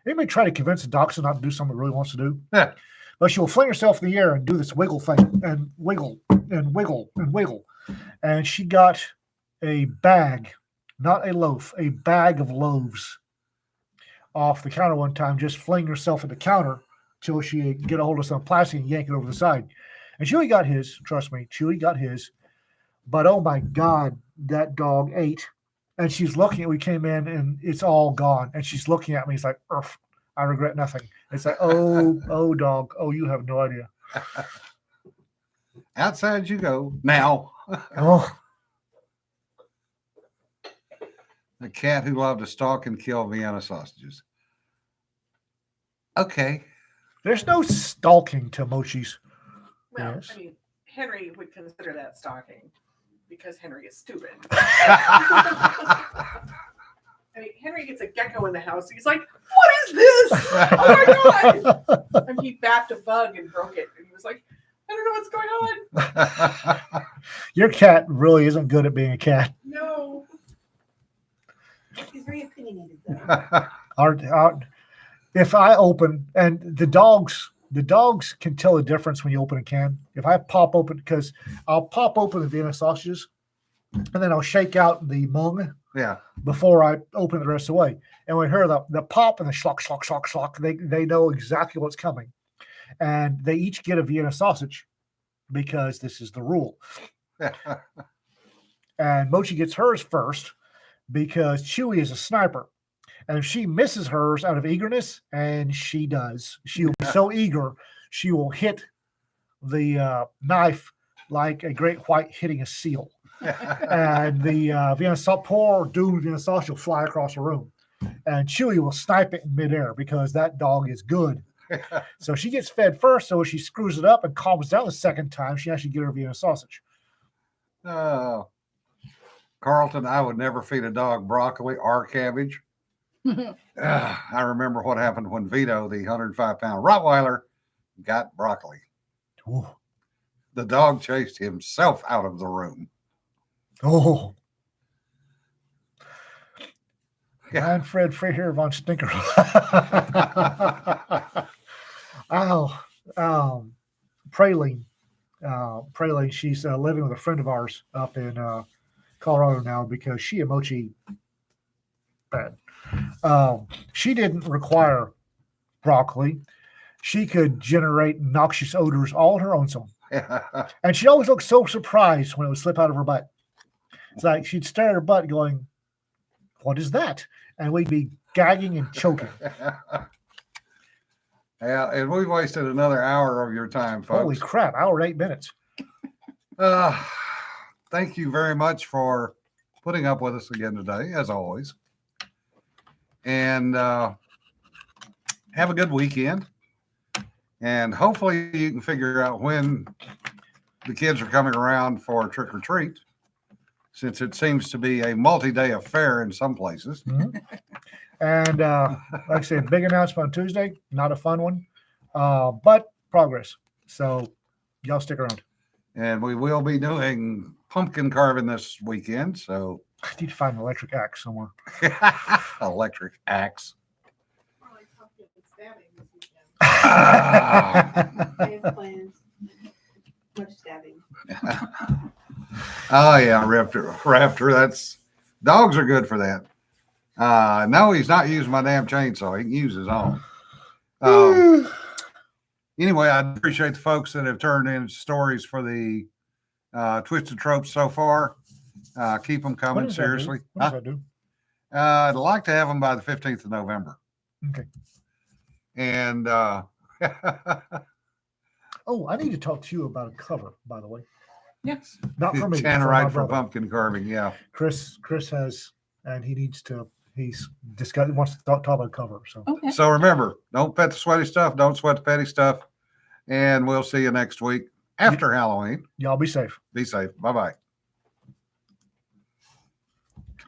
Speaker 2: Anybody try to convince a dachshund not to do something it really wants to do?
Speaker 1: Yeah.
Speaker 2: But she will fling herself in the air and do this wiggle thing and wiggle and wiggle and wiggle. And she got a bag, not a loaf, a bag of loaves off the counter one time, just fling herself at the counter till she get a hold of some plastic and yank it over the side. And Chewy got his, trust me, Chewy got his. But oh my God, that dog ate. And she's looking we came in and it's all gone. And she's looking at me. It's like, Urgh, I regret nothing. It's like, oh, dog. Oh, you have no idea.
Speaker 1: Outside you go. Now.
Speaker 2: Oh,
Speaker 1: The cat who loved to stalk and kill Vienna sausages. Okay.
Speaker 2: there's no stalking to Mochi's.
Speaker 5: Well,
Speaker 2: Yes.
Speaker 5: I mean, Henry would consider that stalking because Henry is stupid. I mean, Henry gets a gecko in the house. He's like, "What is this? Oh my god!" And he backed a bug and broke it. And he was like, "I don't know what's going on."
Speaker 2: Your cat really isn't good at being a cat.
Speaker 5: No.
Speaker 4: He's very opinionated though.
Speaker 2: If I open and the dogs can tell the difference when you open a can. If I pop open, because I'll pop open the Vienna sausages and then I'll shake out the mung
Speaker 1: Yeah.
Speaker 2: before I open the rest of the way. And we hear the pop and the schlock, schlock, schlock, schlock. They know exactly what's coming. And they each get a Vienna sausage because this is the rule. And Mochi gets hers first because Chewy is a sniper. And if she misses hers out of eagerness, and she does, she'll be so eager, she will hit the knife like a great white hitting a seal. And the poor doomed Vienna sausage will fly across the room. And Chewy will snipe it in midair because that dog is good. So she gets fed first, so she screws it up and calms down the second time, she actually get her Vienna sausage.
Speaker 1: Oh. Carlton, I would never feed a dog broccoli or cabbage. I remember what happened when Vito, the 105-pound Rottweiler, got broccoli.
Speaker 2: Ooh.
Speaker 1: The dog chased himself out of the room.
Speaker 2: Oh.
Speaker 1: Yeah.
Speaker 2: Manfred Freiherr von Stinker. Praline. Praline, she's living with a friend of ours up in Colorado now because she and Mochi bad. She didn't require broccoli. She could generate noxious odors all on her own. And she always looked so surprised when it would slip out of her butt. It's like she'd stare at her butt going, "What is that?" And we'd be gagging and choking.
Speaker 1: Yeah, and we wasted another hour of your time, folks.
Speaker 2: Holy crap, hour and 8 minutes.
Speaker 1: Thank you very much for putting up with us again today, as always. And have a good weekend. And hopefully you can figure out when the kids are coming around for trick or treat, since it seems to be a multi-day affair in some places.
Speaker 2: Mm-hmm. And like I said, big announcement on Tuesday, not a fun one, but progress. So y'all stick around.
Speaker 1: And we will be doing pumpkin carving this weekend. So
Speaker 2: I need to find an electric axe somewhere.
Speaker 1: electric axe.
Speaker 5: More like pumpkin stabbing this weekend.
Speaker 4: I have plans. Much stabbing.
Speaker 1: Oh yeah, Raptor. That's dogs are good for that. No, he's not using my damn chainsaw. He can use his own. Anyway, I appreciate the folks that have turned in stories for the Twisted Tropes so far. Keep them
Speaker 2: What
Speaker 1: coming,
Speaker 2: does that do?
Speaker 1: seriously.
Speaker 2: What does that do?
Speaker 1: I'd like to have them by the 15th of November.
Speaker 2: Okay.
Speaker 1: And
Speaker 2: Oh, I need to talk to you about a cover, by the way.
Speaker 3: Yes.
Speaker 2: Not for me. for my
Speaker 1: Tannerite for
Speaker 2: brother.
Speaker 1: pumpkin carving. Yeah.
Speaker 2: Chris has, and he needs to. He's discussed. Wants to talk about a cover. So
Speaker 3: Okay.
Speaker 1: So remember, don't pet the sweaty stuff. Don't sweat the petty stuff. And we'll see you next week after Halloween.
Speaker 2: y'all be safe.
Speaker 1: Be safe. Bye-bye.